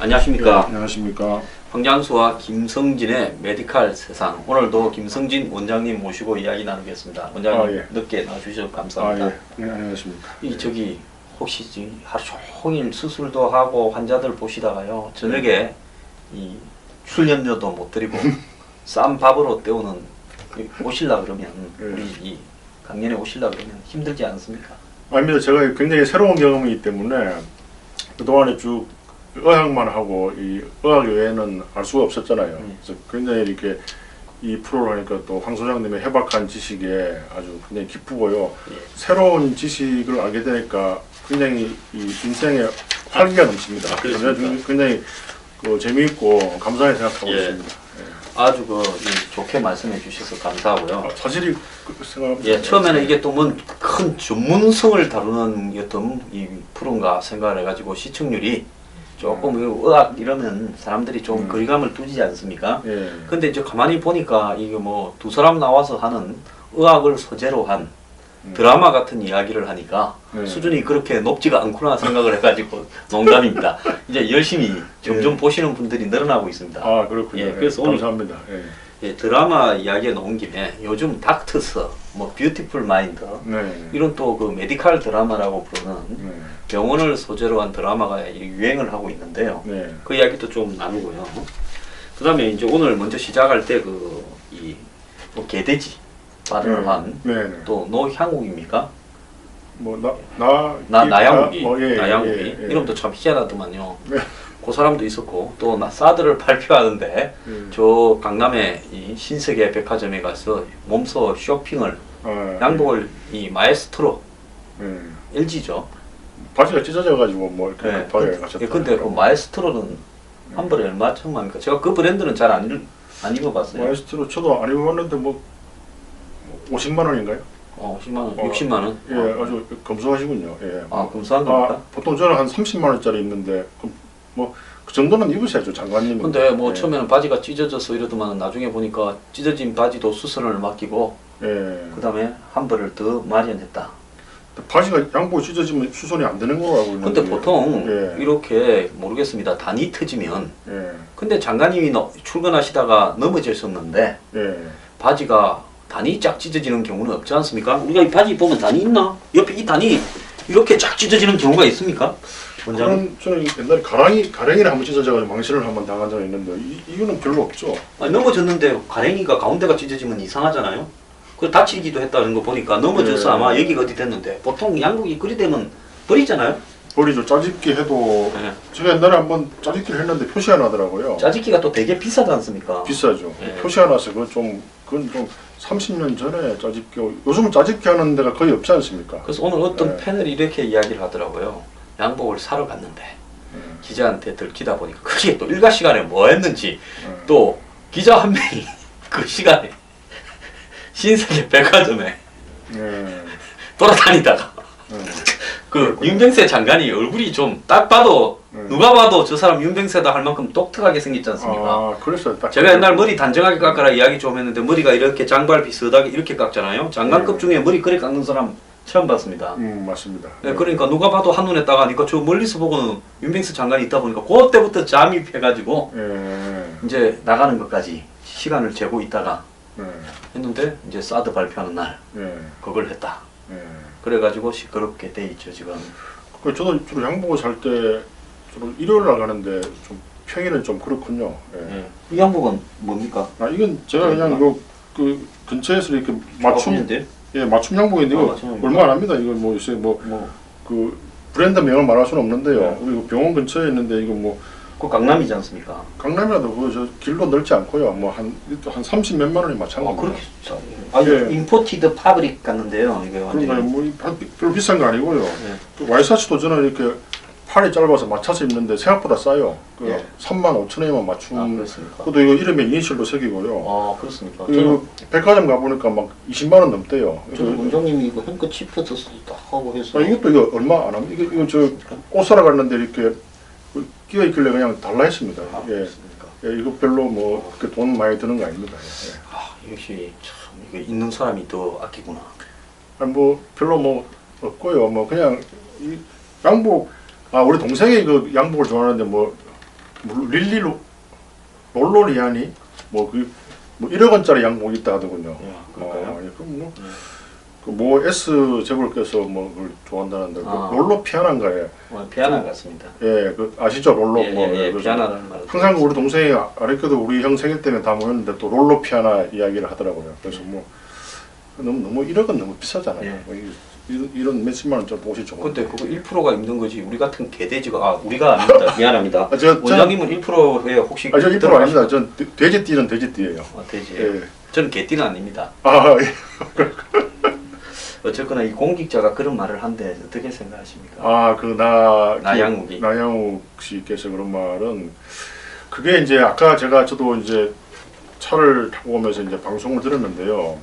안녕하십니까. 네, 안녕하십니까. 황장수와 김성진의 메디칼 세상. 오늘도 김성진 원장님 모시고 이야기 나누겠습니다. 원장님 예. 늦게 나와주셔서 감사합니다. 예. 네, 안녕하십니까. 혹시 하루 종일 수술도 하고 환자들 보시다가요 저녁에 이 출연료도 못 드리고 싼 밥으로 때우는 오실라 그러면 우리 이 강연에 오실라 그러면 힘들지 않습니까? 아닙니다. 제가 굉장히 새로운 경험이기 때문에 그동안에 쭉 의학만 하고 이 의학 외에는 알 수가 없었잖아요. 그래서 굉장히 이렇게 이 프로를 하니까 또 황 소장님의 해박한 지식에 아주 굉장히 기쁘고요. 새로운 지식을 알게 되니까 굉장히 이 인생에 활기가 넘칩니다. 그래서 굉장히 재미있고 감사하게 생각하고 있습니다. 아주 좋게 말씀해 주셔서 감사하고요. 사실이 생각합니다. 예, 처음에는 이게 또 뭔 큰 전문성을 다루는 어떤 이 프로인가 생각을 해가지고 시청률이 조금 의학 이러면 사람들이 좀 거리감을 두지 않습니까? 예. 근데 이제 가만히 보니까 이게 뭐 두 사람 나와서 하는 의학을 소재로 한 드라마 같은 이야기를 하니까 수준이 그렇게 높지가 않구나 생각을 해가지고 농담입니다. 이제 열심히 점점 보시는 분들이 늘어나고 있습니다. 아, 그렇군요. 예, 그래서 오늘 감사합니다. 예, 드라마 이야기에 나온 김에 요즘 닥터스, 뭐 뷰티풀 마인드 이런 또 그 메디칼 드라마라고 부르는 병원을 소재로 한 드라마가 유행을 하고 있는데요. 그 이야기도 좀 나누고요. 그다음에 이제 오늘 먼저 시작할 때 뭐 개돼지 발언을 한 또 노향욱입니까? 나향욱이 나향욱이 이름도 참 희한하더만요. 그 사람도 있었고 또 사드를 발표하는데 저 강남의 이 신세계 백화점에 가서 몸소 쇼핑을 양복을 이 마에스트로 LG죠. 바지가 찢어져가지고 뭐 이렇게 급하게 가셨다. 근데 그 마에스트로는 한 벌에 얼마쯤 합니까? 제가 그 브랜드는 잘 안 입어봤어요. 마에스트로 저도 안 입어봤는데 뭐 50만 원인가요? 50만 원, 60만 원. 예, 아주 검소하시군요. 예. 검소한 겁니까? 보통 저는 한 30만 원짜리 입는데 뭐 그 정도는 입으셔야죠, 장관님. 근데 뭐 처음에는 바지가 찢어져서 이러더만 나중에 보니까 찢어진 바지도 수선을 맡기고 그다음에 한 벌을 더 마련했다. 바지가 양복이 찢어지면 수선이 안 되는 거라고 있는데. 근데 보통 이렇게 모르겠습니다. 단이 터지면. 근데 장관님이 출근하시다가 넘어졌었는데 바지가 단이 쫙 찢어지는 경우는 없지 않습니까? 우리가 이 바지 보면 단이 있나? 옆에 이 단이 이렇게 쫙 찢어지는 경우가 있습니까? 저는 옛날에 가랭이를 한번 찢어져가지고 망신을 한번 당한 적이 있는데 이거는 별로 없죠. 넘어졌는데 가랭이가 가운데가 찢어지면 이상하잖아요. 그 다치기도 했다는 거 보니까 넘어져서 아마 여기가 어디 됐는데 보통 양복이 그리 되면 버리잖아요. 버리죠. 짜집기 해도 제가 옛날에 한번 짜집기를 했는데 표시 안 하더라고요. 짜집기가 또 되게 비싸지 않습니까? 비싸죠. 표시 안 와서 그건 좀 30년 전에 짜집기, 요즘은 짜집기 하는 데가 거의 없지 않습니까? 그래서 오늘 어떤 패널이 이렇게 이야기를 하더라고요. 양복을 사러 갔는데 기자한테 들키다 보니까 그게 또 일과 시간에 뭐 했는지 또 기자 한 명이 그 시간에 신세계 백화점에 돌아다니다가 그 윤병세 장관이 얼굴이 좀 딱 봐도 누가 봐도 저 사람 윤병세다 할 만큼 독특하게 생겼지 않습니까? 그랬어요. 제가 옛날 머리 단정하게 깎아라 이야기 좀 했는데 머리가 이렇게 장발 비슷하게 이렇게 깎잖아요. 장관급 중에 머리 그래 깎는 사람 처음 봤습니다. 맞습니다. 그러니까 누가 봐도 한눈에 따가니까 저 멀리서 보고는 윤병세 장관이 있다 보니까 그때부터 잠입해가지고 이제 나가는 것까지 시간을 재고 있다가 했는데 이제 사드 발표하는 날 그걸 했다. 그래가지고 시끄럽게 돼 있죠 지금. 저도 주로 양복을 살 때 주로 일요일 날 가는데 좀 평일은 좀 그렇군요. 이 양복은 뭡니까? 이건 제가 그냥 그 근처에서 이렇게 맞춤 양복인데 이거 맞춤 얼마 안 합니다. 이거 뭐 요새 그 브랜드 명을 말할 수는 없는데요. 그리고 병원 근처에 있는데 이거 그 강남이지 않습니까? 강남이라도 저 길도 넓지 않고요. 한 30 몇만 원이 마찬가지입니다. 그렇게 임포티드 파브릭 같는데요. 이게 완전히. 별로 비싼 거 아니고요. 또 와이셔츠도 저는 이렇게 팔이 짧아서 맞춰서 입는데 생각보다 싸요. 35,000원이면 맞춤. 그렇습니까? 그것도 이거 이름에 이니셜도 새기고요. 그렇습니까? 그리고 백화점 가보니까 막 20만 원 넘대요. 저는 원장님이 이거 햄크 치프도 딱 하고 해서. 이것도 이거 얼마 안 합니다. 이거 저 옷 사러 갔는데 이렇게 끼어 있길래 그냥 달라 했습니다. 이거 별로 그렇게 돈 많이 드는 거 아닙니다. 역시 참 이거 있는 사람이 더 아끼구나. 별로 없고요. 그냥 이 양복 우리 동생이 그 양복을 좋아하는데 릴리 롤로리아니 뭐 1억 원짜리 양복 있다 하더군요. 그럴까요? 예, 그럼 뭐 S 재벌께서 뭐 그걸 좋아한다는데 롤로 피아나인가요? 피아나 같습니다. 예, 그 아시죠 롤로 그래서 피아나라는 말. 항상 우리 동생이 아랫게도 우리 형 생일 때문에 다 모였는데 또 롤로 피아나 이야기를 하더라고요. 그래서 뭐 너무 1억은 너무 비싸잖아요. 뭐 이런 몇십만 원짜리 옷이 좋은. 근데 그거 1%가 있는 거지. 우리 같은 개돼지가 우리가 아닙니다. 미안합니다. 원장님은 1%에 혹시? 저 1% 아닙니다. 전 돼지띠는 돼지띠예요. 돼지예요. 예. 저는 개띠는 아닙니다. 예. 어쨌거나 이 공직자가 그런 말을 한데 어떻게 생각하십니까? 나양욱 씨께서 그런 말은 그게 이제 아까 저도 이제 차를 타고 오면서 이제 방송을 들었는데요.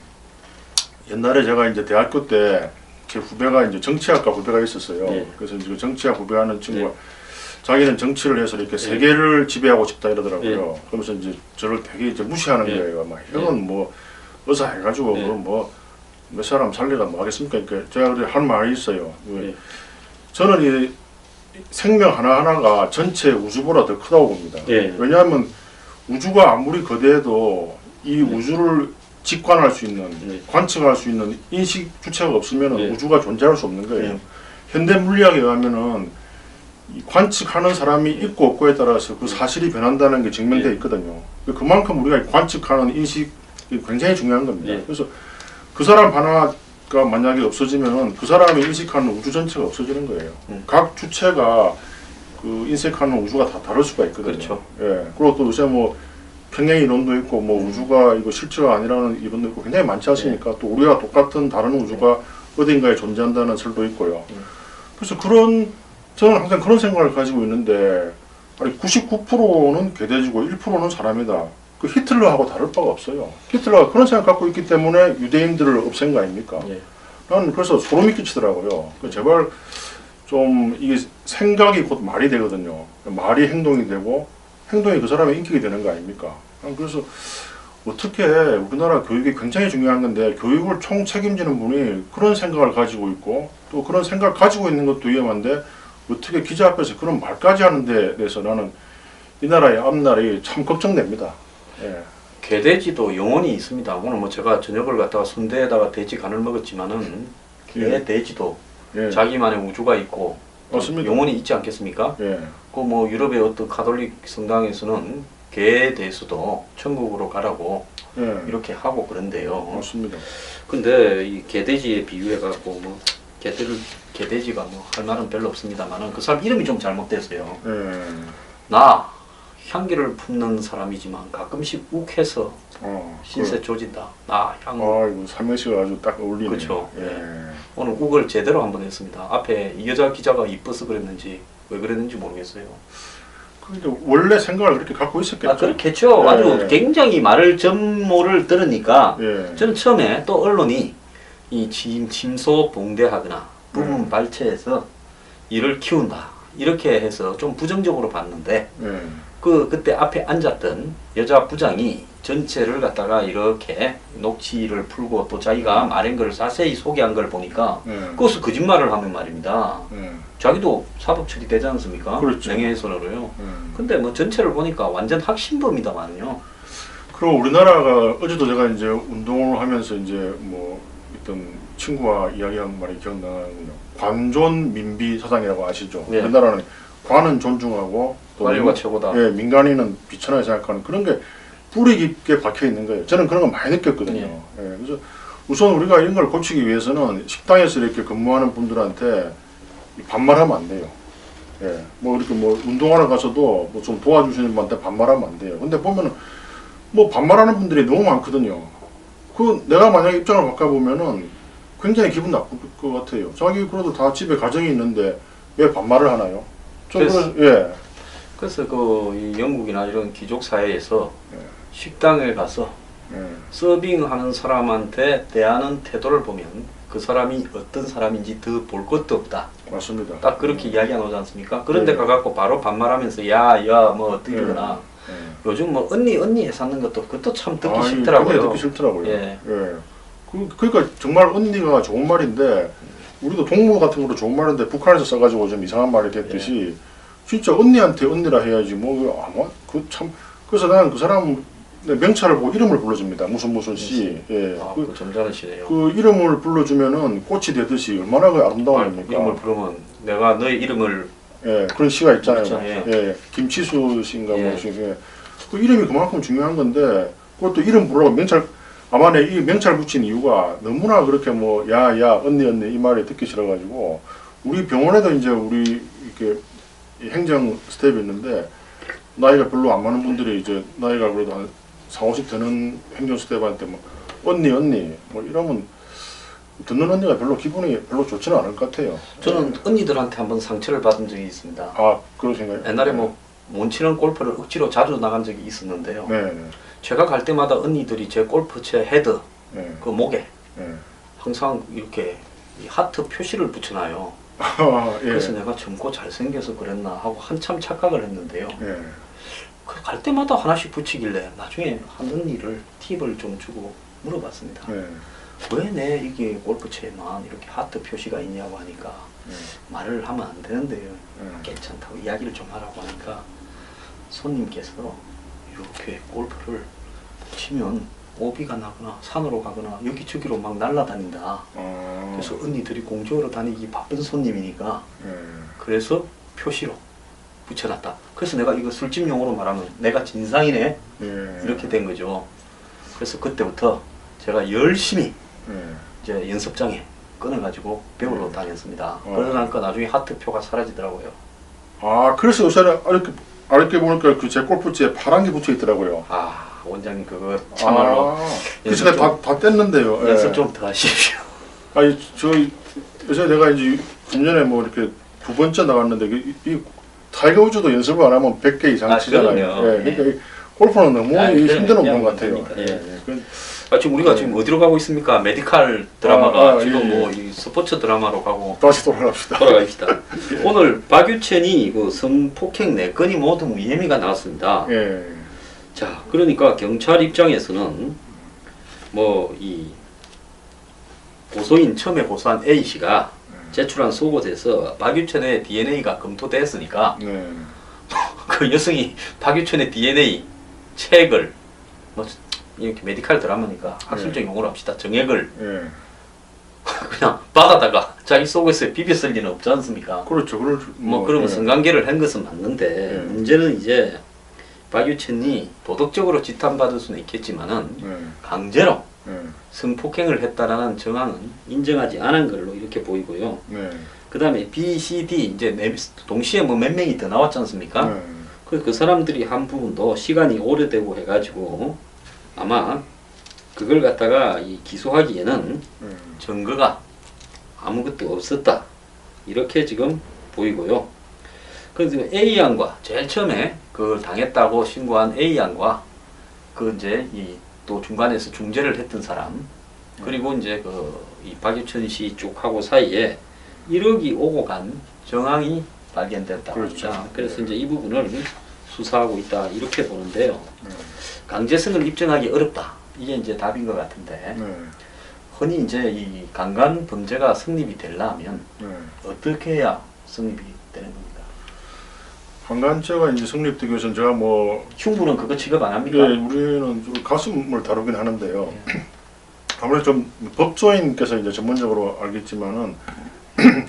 옛날에 제가 이제 대학교 때 제 후배가 이제 정치학과 후배가 있었어요. 그래서 이제 정치학 후배하는 친구가 자기는 정치를 해서 이렇게 세계를 지배하고 싶다 이러더라고요. 그러면서 이제 저를 되게 이제 무시하는 거예요. 막 형은 뭐 의사 해가지고 뭐 몇 사람 살리라 뭐 하겠습니까? 그러니까 제가 할 말이 있어요. 저는 이 생명 하나하나가 전체 우주보다 더 크다고 봅니다. 왜냐하면 우주가 아무리 거대해도 이 우주를 직관할 수 있는, 관측할 수 있는 인식 주체가 없으면 우주가 존재할 수 없는 거예요. 현대 물리학에 의하면은 이 관측하는 사람이 있고 없고에 따라서 그 사실이 변한다는 게 증명되어 있거든요. 그만큼 우리가 관측하는 인식이 굉장히 중요한 겁니다. 그래서 그 사람 하나가 만약에 없어지면은 그 사람이 인식하는 우주 전체가 없어지는 거예요. 각 주체가 그 인식하는 우주가 다 다를 수가 있거든요. 그렇죠. 예. 그리고 또 요새 뭐 평행 이론도 있고 뭐 우주가 이거 실체가 아니라는 이론도 있고 굉장히 많지 않습니까? 또 우리가 똑같은 다른 우주가 어딘가에 존재한다는 설도 있고요. 그래서 저는 항상 그런 생각을 가지고 있는데, 아니 99%는 개돼지고 1%는 사람이다. 그 히틀러하고 다를 바가 없어요. 히틀러가 그런 생각 갖고 있기 때문에 유대인들을 없앤 거 아닙니까? 나는 그래서 소름이 끼치더라고요. 제발 좀 이게 생각이 곧 말이 되거든요. 말이 행동이 되고 행동이 그 사람의 인격이 되는 거 아닙니까? 그래서 어떻게 우리나라 교육이 굉장히 중요한 건데 교육을 총 책임지는 분이 그런 생각을 가지고 있고 또 그런 생각을 가지고 있는 것도 위험한데 어떻게 기자 앞에서 그런 말까지 하는 데 대해서 나는 이 나라의 앞날이 참 걱정됩니다. 개돼지도 영혼이 있습니다. 오늘 뭐 제가 저녁을 갖다가 순대에다가 돼지 간을 먹었지만은 개돼지도 자기만의 우주가 있고 맞습니다. 영혼이 있지 않겠습니까? 그 뭐 유럽의 어떤 가톨릭 성당에서는 개에 대해서도 천국으로 가라고 이렇게 하고 그런데요. 맞습니다. 근데 이 개돼지에 비유해 갖고 뭐 개돼지가 뭐 할 말은 별로 없습니다만은 그 사람 이름이 좀 잘못됐어요. 나 향기를 품는 사람이지만 가끔씩 욱해서 신세 조진다. 나 향. 이거 삼행시가 아주 딱 어울리네요. 그렇죠. 오늘 욱을 제대로 한번 했습니다. 앞에 이 여자 기자가 이뻐서 그랬는지 왜 그랬는지 모르겠어요. 원래 생각을 그렇게 갖고 있었겠죠. 그렇겠죠. 아주 굉장히 말을 전모를 들으니까 저는 처음에 또 언론이 이 침소봉대하거나 부문 발췌해서 이를 키운다 이렇게 해서 좀 부정적으로 봤는데 그때 앞에 앉았던 여자 부장이 전체를 갖다가 이렇게 녹취를 풀고 또 자기가 말한 걸 자세히 소개한 걸 보니까 그것을 거짓말을 하면 말입니다. 자기도 사법 처리되지 않습니까? 그렇죠. 명예훼손으로요. 근데 뭐 전체를 보니까 완전 확신범이다만요. 그리고 우리나라가 어제도 제가 이제 운동을 하면서 이제 뭐 어떤 친구와 이야기한 말이 기억나는군요. 관존 민비 사상이라고 아시죠? 우리나라는 관은 존중하고 또 관료가 최고다. 민간인은 비천하게 생각하는 그런 게 뿌리 깊게 박혀 있는 거예요. 저는 그런 거 많이 느꼈거든요. 그래서 우선 우리가 이런 걸 고치기 위해서는 식당에서 이렇게 근무하는 분들한테 반말하면 안 돼요. 뭐 이렇게 뭐 운동하러 가서도 뭐 좀 도와주시는 분한테 반말하면 안 돼요. 근데 보면은 뭐 반말하는 분들이 너무 많거든요. 내가 만약에 입장을 바꿔보면은 굉장히 기분 나쁠 것 같아요. 자기 그래도 다 집에 가정이 있는데 왜 반말을 하나요? 그래서 이 영국이나 이런 귀족 사회에서 식당에 가서 서빙하는 사람한테 대하는 태도를 보면 그 사람이 어떤 사람인지 더 볼 것도 없다. 맞습니다. 딱 그렇게 이야기가 나오지 않습니까? 그런데 가갖고 바로 반말하면서 야 뭐 어떻게 그러나 요즘 뭐 언니 해사는 그것도 참 듣기 싫더라고요. 듣기 싫더라고요. 그러니까 정말 언니가 좋은 말인데 우리도 동무 같은 것도 좋은 말인데 북한에서 써가지고 좀 이상한 말이 됐듯이 진짜 언니한테 언니라 해야지 뭐 아마 그 참 그래서 나는 그 사람 명찰을 보고 이름을 불러줍니다. 무슨 씨. 예. 아, 그 점잖으시네요. 그 이름을 불러주면은 꽃이 되듯이 얼마나 그 아름다워합니까? 이름을 부르면 내가 너의 이름을 예 그런 시가 있잖아요. 그렇죠, 예. 예 김치수 씨인가 예. 뭐 예. 그 이름이 그만큼 중요한 건데 그것도 이름 부르라고 명찰 아마 내 이 명찰 붙인 이유가 너무나 그렇게 뭐 야야 언니 이 말이 듣기 싫어가지고 우리 병원에도 이제 우리 이렇게 행정 스텝이 있는데 나이가 별로 안 많은 분들이 이제 나이가 그래도 한 40, 50 되는 행정 스텝한테 뭐 언니 뭐 이러면 듣는 언니가 별로 기분이 별로 좋지는 않을 것 같아요. 저는 언니들한테 한번 상처를 받은 적이 있습니다. 아 그러신가요? 옛날에 뭐 못 치는 골프를 억지로 자주 나간 적이 있었는데요. 네. 제가 갈 때마다 언니들이 제 골프채 헤드 네. 그 목에 네. 항상 이렇게 이 하트 표시를 붙여놔요. 아, 예. 그래서 내가 젊고 잘생겨서 그랬나 하고 한참 착각을 했는데요. 예. 갈 때마다 하나씩 붙이길래 나중에 한 언니를 팁을 좀 주고 물어봤습니다. 예. 왜 내 이게 골프채에만 이렇게 하트 표시가 있냐고 하니까 말을 하면 안 되는데요. 괜찮다고 이야기를 좀 하라고 하니까 손님께서 이렇게 골프를 치면 오비가 나거나 산으로 가거나 여기저기로 막 날아다닌다. 그래서 언니들이 공주하러 다니기 바쁜 손님이니까 그래서 표시로 붙여놨다. 그래서 내가 이거 술집 용어로 말하면 내가 진상이네 이렇게 된 거죠. 그래서 그때부터 제가 열심히 이제 연습장에 끊어가지고 배우러 다녔습니다. 그러다니까 나중에 하트표가 사라지더라고요. 아 그래서 요새는 이렇게 보니까 그 제 골프채에 파란 게 붙어 있더라고요. 아 원장님 그거 참말로 그 제가 다 뗐는데요. 연습 좀 더 하십시오. 아니 저 요새 내가 이제 금년에 뭐 이렇게 2번째 나갔는데 이 타이거 우즈도 연습을 안 하면 100개 이상 치잖아요. 예, 그러니까 이 골프는 너무 힘든 운동 같아요. 지금 우리가 지금 어디로 가고 있습니까? 메디칼 드라마가 지금 뭐 이 스포츠 드라마로 가고 다시 돌아갑시다. 오늘 박유천이 그 성폭행 4건이 모두 무혐의가 나왔습니다. 예. 자, 그러니까 경찰 입장에서는 뭐 이 고소인 처음에 고소한 A 씨가 제출한 속옷에서 박유천의 DNA가 검토됐으니까 그 여성이 박유천의 DNA 책을 뭐 이렇게 메디칼 드라마니까 학술적 용어로 합시다. 정액을 그냥 받아다가 자기 속에서 비벼 쓸 리는 없지 않습니까? 그렇죠. 그러면 성관계를 한 것은 맞는데 문제는 이제 박유천이 도덕적으로 지탄받을 수는 있겠지만은 강제로 성폭행을 했다라는 정황은 인정하지 않은 걸로 이렇게 보이고요. 그 다음에 B, C, D 이제 동시에 뭐 몇 명이 더 나왔지 않습니까? 그 사람들이 한 부분도 시간이 오래되고 해가지고 아마 그걸 갖다가 이 기소하기에는 증거가 아무것도 없었다 이렇게 지금 보이고요. 그래서 A 양과 제일 처음에 그걸 당했다고 신고한 A 양과 그 이제 이 또 중간에서 중재를 했던 사람 그리고 이제 그 이 박유천 씨 쪽하고 사이에 1억이 오고 간 정황이 발견됐다고 합니다. 그래서 이제 이 부분을 수사하고 있다 이렇게 보는데요. 강제성을 입증하기 어렵다. 이게 이제 답인 것 같은데 흔히 이제 이 강간 범죄가 성립이 되려면 어떻게 해야 성립이 되는 겁니까? 강간죄가 이제 성립되기 위해서는 제가 뭐 흉부는 그거 취급 안 합니까? 예, 우리는 주로 가슴을 다루긴 하는데요. 아무래도 좀 법조인께서 이제 전문적으로 알겠지만은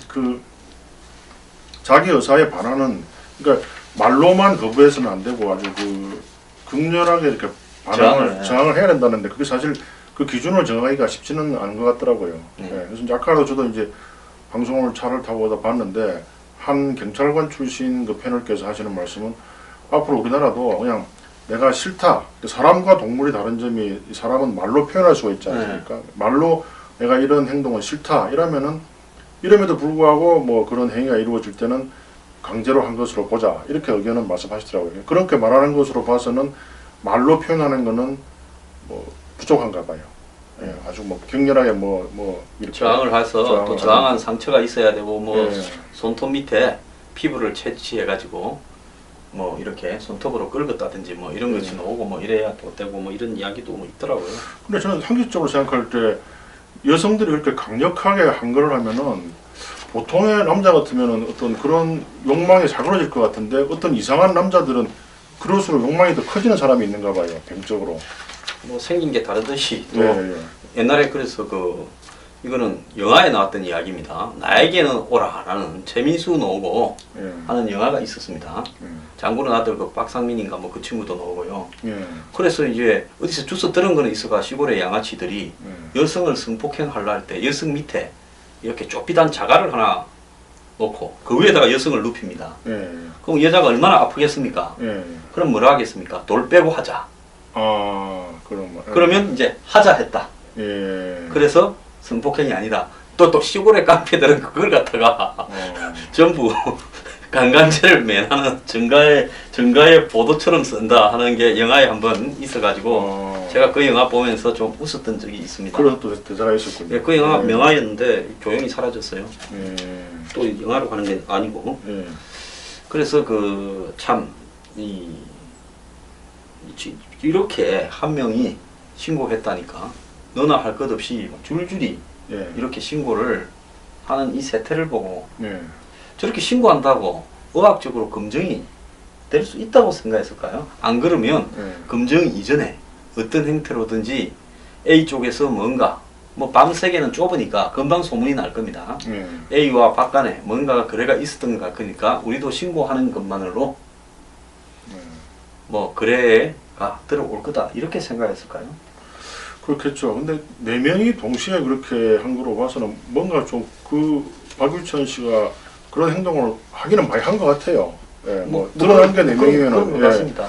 그 자기 의사에 반하는 그러니까 말로만 거부해서는 안 되고 아주 그 극렬하게 이렇게 저항을 해야 된다는데 그게 사실 그 기준을 정하기가 쉽지는 않은 것 같더라고요. 그래서 이제 아까도 저도 이제 방송을 차를 타고 오다 봤는데 한 경찰관 출신 그 패널께서 하시는 말씀은 앞으로 우리나라도 그냥 내가 싫다. 사람과 동물이 다른 점이 사람은 말로 표현할 수가 있지 않습니까? 말로 내가 이런 행동은 싫다. 이러면도 불구하고 뭐 그런 행위가 이루어질 때는 강제로 한 것으로 보자. 이렇게 의견은 말씀하시더라고요. 그렇게 말하는 것으로 봐서는 말로 표현하는 거는 뭐 부족한가 봐요. 예, 아주 뭐 격렬하게 이렇게 저항을 해서 또 저항한 상처가 있어야 되고 뭐 손톱 밑에 피부를 채취해가지고 뭐 이렇게 손톱으로 긁었다든지 뭐 이런 것이 나오고 뭐 이래야 또 되고 뭐 이런 이야기도 뭐 있더라고요. 근데 저는 상식적으로 생각할 때 여성들이 이렇게 강력하게 한 걸 하면은 보통의 남자 같으면은 어떤 그런 욕망이 자그러질 것 같은데 어떤 이상한 남자들은 그럴수록 욕망이 더 커지는 사람이 있는가 봐요. 병적으로. 뭐 생긴 게 다르듯이 또 예, 예. 옛날에 그래서 이거는 영화에 나왔던 이야기입니다. 나에게는 오라라는 최민수 나오고 예. 하는 영화가 있었습니다. 장군의 아들 그 박상민인가 뭐 그 친구도 나오고요. 예. 그래서 이제 어디서 주워 들은 거는 있어가 시골의 양아치들이 여성을 성폭행하려 할 때 여성 밑에 이렇게 좁비단 자갈을 하나 놓고 그 위에다가 여성을 눕힙니다. 예. 그럼 여자가 얼마나 아프겠습니까? 예. 그럼 뭐라 하겠습니까? 돌 빼고 하자. 아, 그럼. 그러면 이제 하자 했다. 예. 그래서 성폭행이 아니다. 또 시골의 깡패들은 그걸 갖다가 전부 강간죄를 면하는 증가의 보도처럼 쓴다 하는 게 영화에 한번 있어가지고 제가 그 영화 보면서 좀 웃었던 적이 있습니다. 그런 또 대사가 있었군요. 예, 그 영화 명화였는데 조용히 사라졌어요. 예. 또 영화로 가는 게 아니고. 예. 그래서 이렇게 한 명이 신고했다니까 너나 할 것 없이 줄줄이 예. 이렇게 신고를 하는 이 세태를 보고 예. 저렇게 신고한다고 의학적으로 검증이 될 수 있다고 생각했을까요? 안 그러면 검증 이전에 어떤 행태로든지 A 쪽에서 뭔가 뭐 밤새개는 좁으니까 금방 소문이 날 겁니다. A와 박간에 뭔가가 거래가 있었던 것 같으니까 우리도 신고하는 것만으로 뭐 거래가 들어올 거다 이렇게 생각했을까요? 그렇겠죠. 근데 4명이 동시에 그렇게 한 거로 봐서는 뭔가 좀 박유천 씨가 그런 행동을 하기는 많이 한 것 같아요. 예, 뭐 드러난 게 4명이면은. 맞습니다.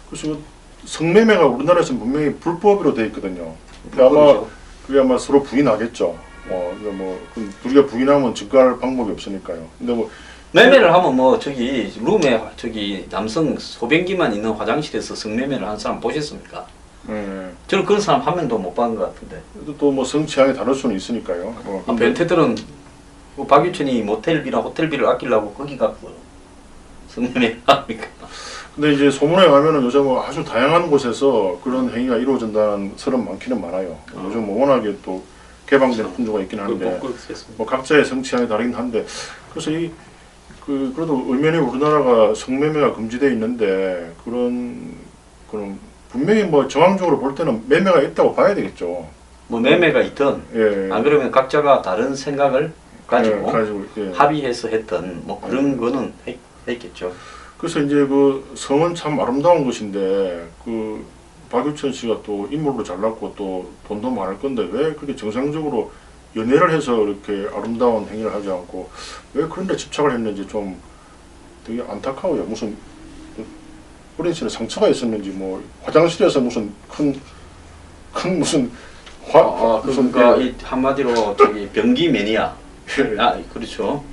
그래서 성매매가 우리나라에서는 분명히 불법으로 돼 있거든요. 그게 아마 서로 부인하겠죠. 우리가 부인하면 증거할 방법이 없으니까요. 근데 뭐 매매를 하면 룸에 남성 소변기만 있는 화장실에서 성매매를 한 사람 보셨습니까? 저는 그런 사람 한 명도 못 봤는 것 같은데. 또 뭐 성취향이 다를 수는 있으니까요. 변태들은 박유천이 모텔비나 호텔비를 아끼려고 거기 갖고 성매매 합니까? 근데 이제 소문에 가면은 요즘 뭐 아주 다양한 곳에서 그런 행위가 이루어진다는 설은 많기는 많아요. 요즘 뭐 워낙에 또 개방된 풍조가 있긴 한데 뭐 각자의 성취향이 다르긴 한데 그래서 그래도 의면에 우리나라가 성매매가 금지되어 있는데 그런 분명히 뭐 정황적으로 볼 때는 매매가 있다고 봐야 되겠죠. 뭐 매매가 있든 예. 안 그러면 각자가 다른 생각을 가지고 예. 합의해서 했던 뭐 그런 거는 했겠죠. 그래서 이제 그 성은 참 아름다운 것인데 박유천 씨가 또 인물도 잘났고 또 돈도 많을 건데 왜 그렇게 정상적으로 연애를 해서 이렇게 아름다운 행위를 하지 않고 왜 그런 데 집착을 했는지 좀 되게 안타까워요. 무슨 어린 시절에 상처가 있었는지 뭐 화장실에서 무슨 큰 무슨 그러니까 이 한마디로 변기 매니아. 그렇죠.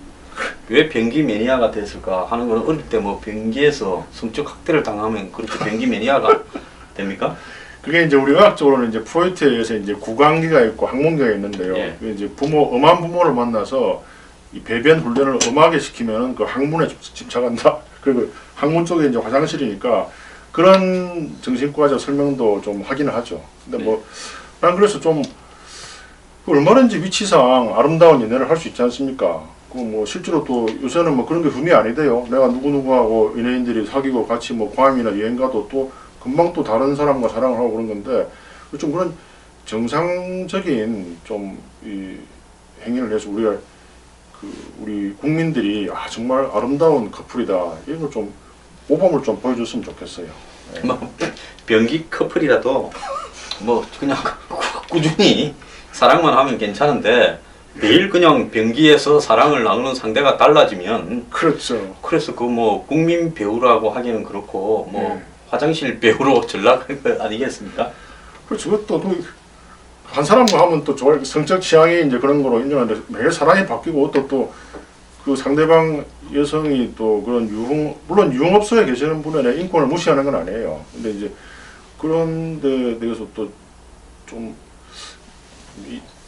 왜 변기 매니아가 됐을까 하는 거는 어릴 때 뭐 변기에서 성적 학대를 당하면 그렇게 변기 매니아가 됩니까? 그게 이제 우리 의학적으로는 이제 프로이트에 의해서 이제 구강기가 있고 항문기가 있는데요. 예. 이제 엄한 부모를 만나서 이 배변 훈련을 엄하게 시키면 그 항문에 집착한다. 그리고 항문 쪽에 이제 화장실이니까 그런 정신과적 설명도 좀 하기는 하죠. 근데 뭐 난 그래서 좀 얼마든지 위치상 아름다운 연애를 할 수 있지 않습니까? 뭐 실제로 또 요새는 뭐 그런 게 흠이 아니대요. 내가 누구누구하고 연예인들이 사귀고 같이 뭐 괌이나 여행 가도 또 금방 또 다른 사람과 사랑을 하고 그런 건데 좀 그런 정상적인 좀 이 행위를 해서 우리 국민들이 정말 아름다운 커플이다 이런 걸 좀 모범을 좀 보여줬으면 좋겠어요. 네. 뭐 변기 커플이라도 뭐 그냥 꾸준히 사랑만 하면 괜찮은데 매일 그냥 변기에서 사랑을 나누는 상대가 달라지면 그렇죠. 그래서 뭐 국민 배우라고 하기는 그렇고 뭐 화장실 배우로 전락할 거 아니겠습니까? 그렇죠. 그것도 한 사람과 하면 또 성적 취향이 이제 그런 거로 인정하는데 매일 사랑이 바뀌고 또 그 상대방 여성이 또 그런 물론 유흥업소에 계시는 분의 인권을 무시하는 건 아니에요. 근데 이제 그런 데 대해서 또 좀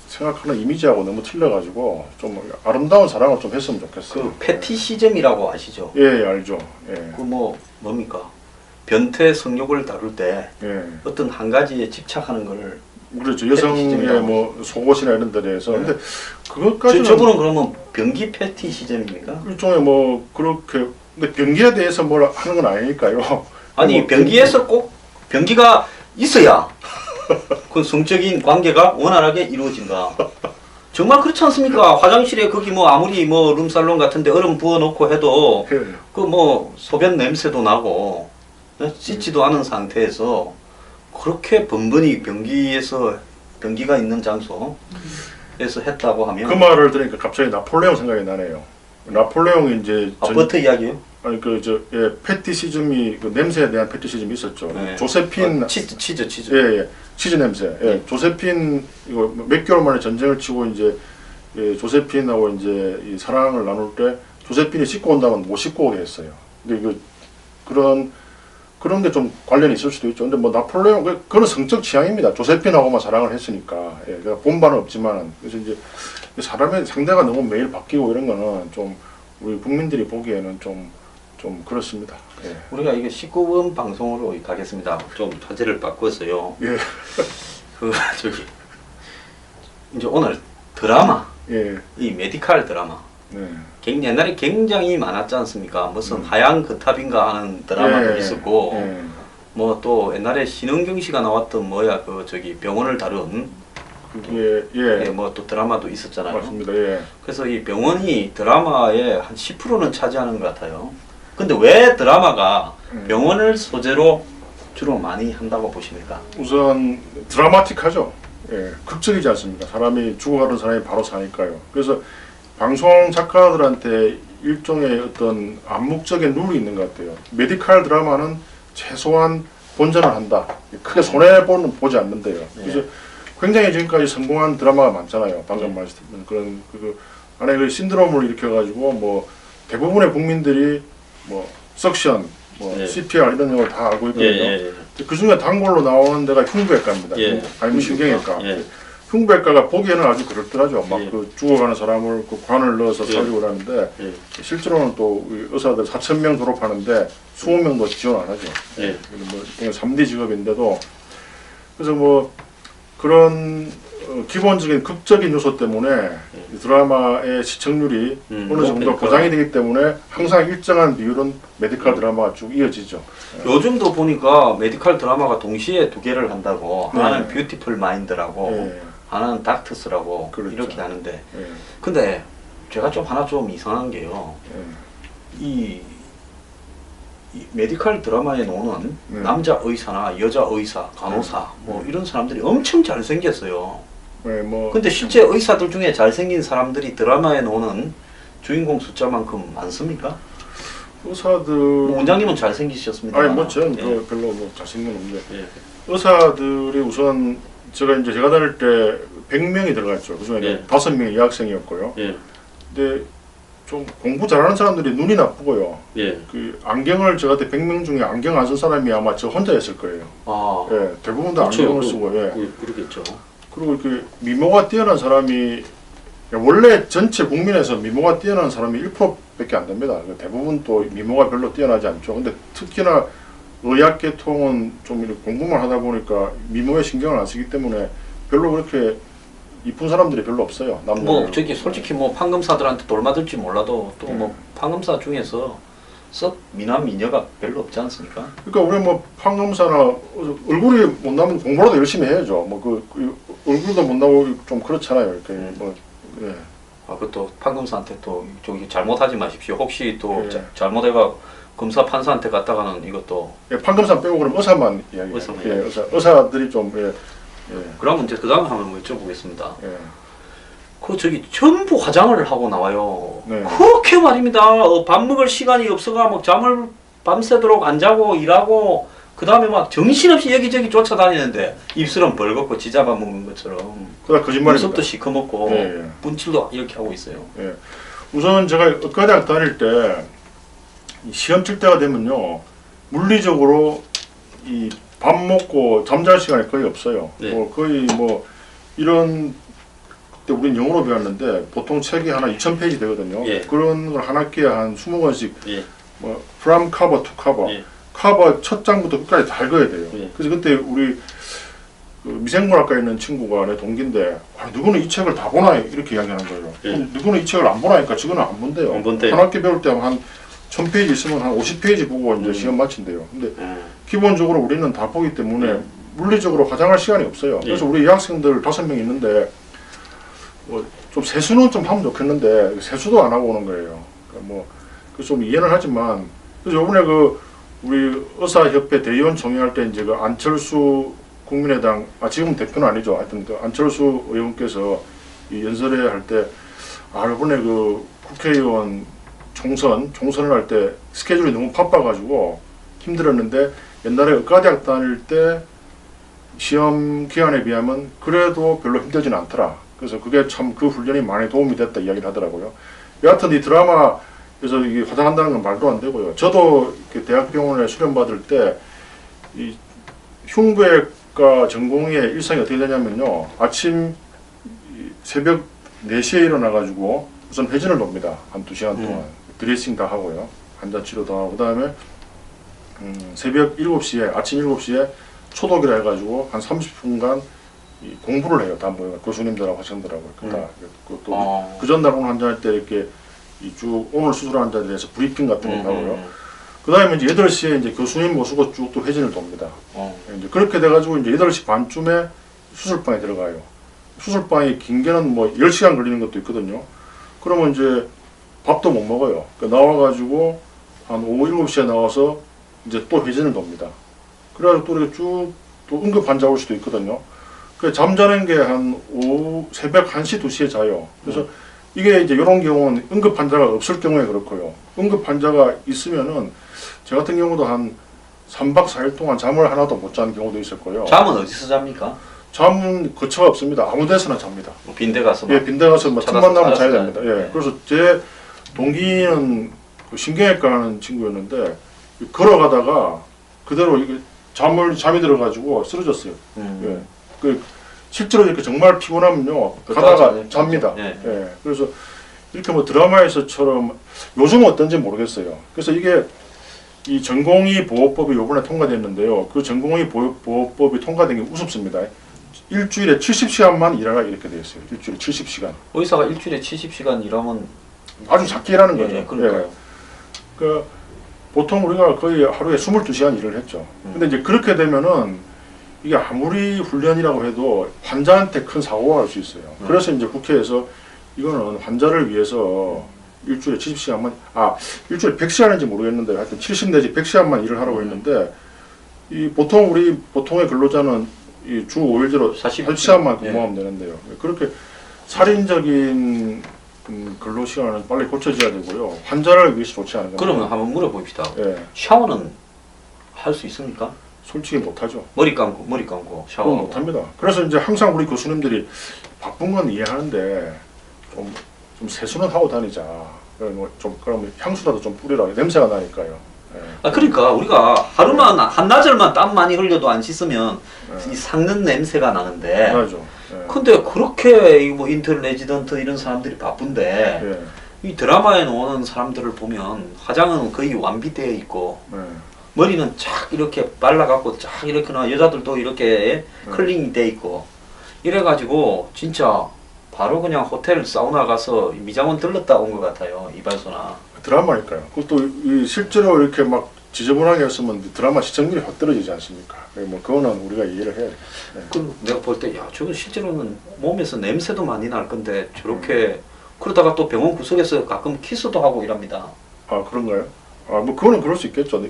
생각하는 이미지하고 너무 틀려가지고 좀 아름다운 사랑을 좀 했으면 좋겠어요. 그 패티시즘이라고 아시죠? 예, 알죠. 예. 뭡니까? 변태 성욕을 다룰 때 예. 어떤 한 가지에 집착하는 걸 그렇죠. 여성의 뭐 속옷이나 이런 데 대해서. 네. 근데 그것까지는 저분은 그러면 변기 패티시즘입니까? 일종의 뭐 그렇게 근데 변기에 대해서 뭘 하는 건 아니니까요. 아니 뭐 변기에서 꼭 변기가 있어야 그 성적인 관계가 원활하게 이루어진다. 정말 그렇지 않습니까? 화장실에 거기 뭐 아무리 뭐 룸살롱 같은데 얼음 부어놓고 해도 예. 그 뭐 소변 냄새도 나고 씻지도 않은 상태에서 그렇게 번번이 변기가 있는 장소에서 했다고 하면 그 말을 들으니까 갑자기 나폴레옹 생각이 나네요. 나폴레옹이 이제 아파트 이야기요? 아니 패티시즘이 그 냄새에 대한 패티시즘이 있었죠. 네. 조세핀 치즈. 예. 치즈 냄새. 예. 조세핀 이거 몇 개월 만에 전쟁을 치고 이제 예, 조세핀하고 이제 이 사랑을 나눌 때 조세핀이 씻고 온다면 못 씻고 오게 했어요. 근데 그런 게 좀 관련이 있을 수도 있죠. 근데 뭐 나폴레옹 그건 성적 취향입니다. 조세핀하고만 사랑을 했으니까. 예. 그러니까 본 바는 없지만 그래서 이제 사람의 상대가 너무 매일 바뀌고 이런 거는 좀 우리 국민들이 보기에는 좀 그렇습니다. 예. 우리가 이게 19금 방송으로 가겠습니다. 좀 화제를 바꿨어요. 예. 그 저기 이제 오늘 드라마, 예. 이 메디칼 드라마. 네. 옛날에 굉장히 많았지 않습니까? 무슨 하얀 거탑인가 하는 드라마도 예. 있었고, 예. 뭐 또 옛날에 신은경 씨가 나왔던 뭐야 그 저기 병원을 다룬 예. 뭐 또 드라마도 있었잖아요. 맞습니다. 예. 그래서 이 병원이 드라마의 한 10%는 차지하는 것 같아요. 근데 왜 드라마가 병원을 소재로 주로 많이 한다고 보십니까? 우선 드라마틱하죠. 예. 극적이지 않습니까? 사람이 죽어가는 사람이 바로 사니까요. 그래서 방송 작가들한테 일종의 어떤 암묵적인 룰이 있는 것 같아요. 메디칼 드라마는 최소한 본전을 한다. 크게 손해보는 보지 않는데요. 그래서 굉장히 지금까지 성공한 드라마가 많잖아요. 방금 말씀드린 그런 안에 그 신드롬을 일으켜가지고 뭐 대부분의 국민들이 뭐 석션, 뭐 CPR 이런 걸 다 알고 있거든요. 그 중에 단골로 나오는 데가 흉부외과입니다. 아니면 신경외과. 흉부외과가 보기에는 아주 그럴듯하죠. 막 그 죽어가는 사람을 그 관을 넣어서 살리고 그러는데 실제로는 또 의사들 4,000명 졸업하는데 20명도 지원 안 하죠. 뭐 3D 직업인데도 그래서 뭐 그런 기본적인 극적인 요소 때문에 드라마의 시청률이 어느 정도 보장이 되기 때문에 항상 일정한 비율은 메디컬 드라마가 쭉 이어지죠. 요즘도 보니까 메디컬 드라마가 동시에 두 개를 한다고 하나는 뷰티풀 마인드라고 하나는 닥터스라고 그렇죠. 이렇게 하는데 근데 제가 좀 하나 좀 이상한 게요. 이 메디컬 드라마에 나오는 남자 의사나 여자 의사, 간호사 뭐 이런 사람들이 엄청 잘생겼어요. 근데 실제 의사들 중에 잘생긴 사람들이 드라마에 나오는 주인공 숫자만큼 많습니까? 의사들 뭐 원장님은 잘생기셨습니다. 아니 뭐 저는 별로 뭐 잘생긴 건 없는데 의사들이 우선 제가 다닐 때 100명이 들어갔죠. 그중에 5명이 여학생이었고요. 근데 좀 공부 잘하는 사람들이 눈이 나쁘고요. 그 안경을 제가 때 100명 중에 안경 안 쓴 사람이 아마 저 혼자였을 거예요. 대부분 다 안경을 쓰고. 그러겠죠. 그리고 이렇게 미모가 뛰어난 사람이 원래 전체 국민에서 미모가 뛰어난 사람이 1%밖에 안 됩니다. 대부분 또 미모가 별로 뛰어나지 않죠. 근데 특히나 의학계통은 좀 이렇게 공부만 하다 보니까 미모에 신경을 안 쓰기 때문에 별로 그렇게 이쁜 사람들이 별로 없어요. 뭐 저기 솔직히 뭐 판검사들한테 돌맞을지 몰라도 또 뭐 판검사 중에서 썩 미남 미녀가 별로 없지 않습니까? 그러니까 우리 뭐 판검사나 얼굴이 못 나면 공부라도 열심히 해야죠. 뭐 그 얼굴도 못 나오고 좀 그렇잖아요. 이렇게 뭐 그것도 판검사한테 또 저기 잘못하지 마십시오. 혹시 또 잘못해가 검사 판사한테 갔다가는 이것도 판검사 빼고 그럼 의사만 이야기해요. 의사들이 좀 그러면 이제 그 다음 한번 여쭤보겠습니다. 그 저기 전부 화장을 하고 나와요. 그렇게 말입니다. 밥 먹을 시간이 없어가 막 잠을 밤새도록 안 자고 일하고 그 다음에 막 정신없이 여기저기 쫓아다니는데 입술은 벌겋고 지잡아 먹는 것처럼 거짓말입니다. 눈썹도 시커멓고 분칠도 이렇게 하고 있어요. 우선 제가 의과대학 다닐 때 시험 칠 때가 되면요 물리적으로 이 밥 먹고 잠잘 시간이 거의 없어요. 거의 뭐 이런 그때 우리는 영어로 배웠는데 보통 책이 하나 2,000페이지 되거든요. 그런 걸 한 학기에 한 20권씩 뭐 from cover to cover 커버 첫 장부터 끝까지 다 읽어야 돼요. 예. 그래서 그때 우리 그 미생물학과에 있는 친구가 내 동기인데 누구는 이 책을 다 보나 이렇게 이야기하는 거예요. 예. 누구는 이 책을 안 보나니까 지금은 안 본대요. 안 본대요. 한 학기 배울 때 한 1000페이지 있으면 한 50페이지 보고 이제 시험 마친대요. 근데 기본적으로 우리는 다 보기 때문에 물리적으로 화장할 시간이 없어요. 그래서 우리 여학생들 5명 있는데 좀 세수는 좀 하면 좋겠는데 세수도 안 하고 오는 거예요. 그러니까 뭐 그래서 좀 이해는 하지만 그래서 이번에 그 우리 의사협회 대의원 총회할 때 이제 그 안철수 국민의당 지금 대표는 아니죠. 하여튼 그 안철수 의원께서 이 연설회 할 때 이번에 그 국회의원 총선을 할 때 스케줄이 너무 바빠가지고 힘들었는데 옛날에 의과대학 다닐 때 시험 기간에 비하면 그래도 별로 힘들진 않더라. 그래서 그게 참 그 훈련이 많이 도움이 됐다 이야기를 하더라고요. 여하튼 이 드라마에서 이게 화장한다는 건 말도 안 되고요. 저도 이렇게 대학병원에 수련받을 때 이 흉부외과 전공의 일상이 어떻게 되냐면요. 아침 새벽 4시에 일어나가지고 우선 회전을 돕니다. 한 2시간 동안. 드레싱 다 하고요. 환자 치료 다 하고. 그 다음에 새벽 7시에, 아침 7시에 초독이라 해가지고 한 30분간 공부를 해요. 다 모여 교수님들하고 학생들하고 그 전날 오늘 환자할 때 이렇게 쭉 오늘 수술한 환자에 대해서 브리핑 같은 거 하고요. 그 다음에 이제 8시에 이제 교수님 모시고 쭉 또 회전을 돕니다. 이제 그렇게 돼가지고 이제 8시 반쯤에 수술방에 들어가요. 수술방이 긴 게는 뭐 10시간 걸리는 것도 있거든요. 그러면 이제 밥도 못 먹어요. 그러니까 나와가지고 한 오후 7시에 나와서 이제 또 회전을 돕니다. 그래가지고 또 이렇게 쭉 또 응급 환자 올 수도 있거든요. 그 잠자는 게 한 오후 새벽 1시, 2시에 자요. 그래서 이게 이제 이런 경우는 응급 환자가 없을 경우에 그렇고요. 응급 환자가 있으면은 저 같은 경우도 한 3박 4일 동안 잠을 하나도 못 자는 경우도 있었고요. 잠은 어디서 잡니까? 잠은 거처가 없습니다. 아무 데서나 잡니다. 빈대 가서 예, 빈대 가서 뭐 틈만 나면 자야 됩니다. 예. 네. 그래서 제 동기는 그 신경외과 하는 친구였는데 걸어가다가 그대로 이게 잠이 들어가지고 쓰러졌어요. 예. 그 실제로 이렇게 정말 피곤하면요 가다가 잡니다. 예. 예. 그래서 이렇게 뭐 드라마에서처럼 요즘은 어떤지 모르겠어요. 그래서 이게 이 전공의 보호법이 이번에 통과됐는데요. 그 전공의 보호법이 통과된 게 우습습니다. 일주일에 70시간만 일하라 이렇게 되어 있어요. 일주일에 70시간. 의사가 일주일에 70시간 일하면 아주 작게 일하는 거죠. 예, 그러니까요. 그 보통 우리가 거의 하루에 22시간 일을 했죠. 근데 이제 그렇게 되면은 이게 아무리 훈련이라고 해도 환자한테 큰 사고가 날 수 있어요. 그래서 이제 국회에서 이거는 환자를 위해서 일주일에 70시간만, 일주일에 100시간인지 모르겠는데 하여튼 70 내지 100시간만 일을 하라고 했는데 이 보통의 근로자는 이 주 5일제로 8시간만 근무하면 되는데요. 그렇게 살인적인 근로 시간은 빨리 고쳐져야 되고요. 환자를 위해서 좋지 않은 겁니다. 그러면 한번 물어봅시다. 예. 샤워는 할 수 있습니까? 솔직히 못하죠. 머리 감고 샤워 못합니다. 그래서 이제 항상 우리 교수님들이 바쁜 건 이해하는데 좀 세수는 하고 다니자. 그러면 향수라도 좀 뿌리라. 냄새가 나니까요. 예. 그러니까 우리가 하루만 한나절만 땀 많이 흘려도 안 씻으면 이 삭는 냄새가 나는데. 맞죠. 예. 근데 그렇게 뭐 인턴 레지던트 이런 사람들이 바쁜데 예. 이 드라마에 나오는 사람들을 보면 화장은 거의 완비되어 있고 머리는 쫙 이렇게 발라갖고 쫙 이렇게 나 여자들도 이렇게 클링이 돼 있고 이래가지고 진짜 바로 그냥 호텔 사우나 가서 미장원 들렀다 온 것 같아요. 이발소나. 드라마니까요. 그것도 실제로 이렇게 막 지저분하게 했으면 드라마 시청률이 확 떨어지지 않습니까? 뭐 그거는 우리가 이해를 해야 돼. 네. 그럼 내가 볼 때 야 저건 실제로는 몸에서 냄새도 많이 날 건데 저렇게 그러다가 또 병원 구석에서 가끔 키스도 하고 이랍니다. 그런가요? 뭐 그거는 그럴 수 있겠죠.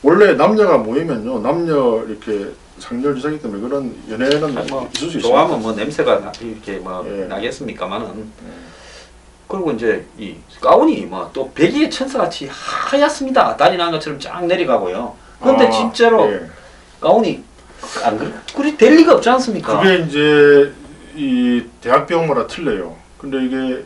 원래 남녀가 모이면요, 남녀 이렇게 상렬지사기 때문에 그런 연애는 뭐 있을 수 있습니다. 좋아하면 뭐 냄새가 이렇게 뭐 예. 나겠습니까만은. 그리고 이제 이 가운이 뭐 또 백의의 천사같이 하얗습니다. 달이 난 것처럼 쫙 내려가고요. 그런데 진짜로 예. 가운이 안 그리 될 리가 없지 않습니까? 그게 이제 이 대학병원마다 틀려요. 근데 이게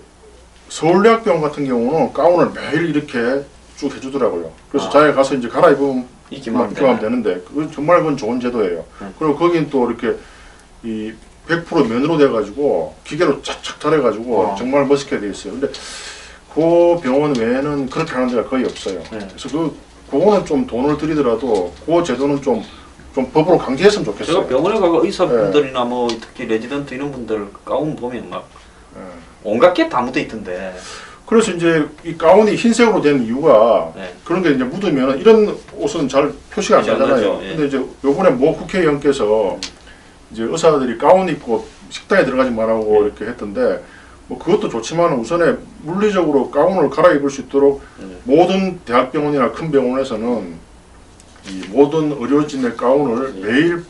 서울대학병원 같은 경우는 가운을 매일 이렇게 쭉 해주더라고요. 그래서 자기가 가서 이제 갈아입으면 입기만 하면 되는데 그건 좋은 제도예요. 그리고 거긴 또 이렇게 이 100% 면으로 돼가지고 기계로 착착 달아가지고 정말 멋있게 돼 있어요. 근데 그 병원 외에는 그렇게 하는 데가 거의 없어요. 그래서 그거는 좀 돈을 들이더라도 그 제도는 좀 법으로 강제했으면 좋겠어요. 제가 병원에 가고 의사분들이나 뭐 특히 레지던트 이런 분들 가운 보면 막 온갖 게 다 묻어 있던데. 그래서 이제 이 가운이 흰색으로 된 이유가 그런 게 이제 묻으면 이런 옷은 잘 표시가 안 나잖아요. 근데 이제 요번에 모 국회의원께서 이제 의사들이 가운 입고 식당에 들어가지 말라고 이렇게 했던데 뭐 그것도 좋지만 우선에 물리적으로 가운을 갈아입을 수 있도록 모든 대학병원이나 큰 병원에서는 이 모든 의료진의 가운을 매일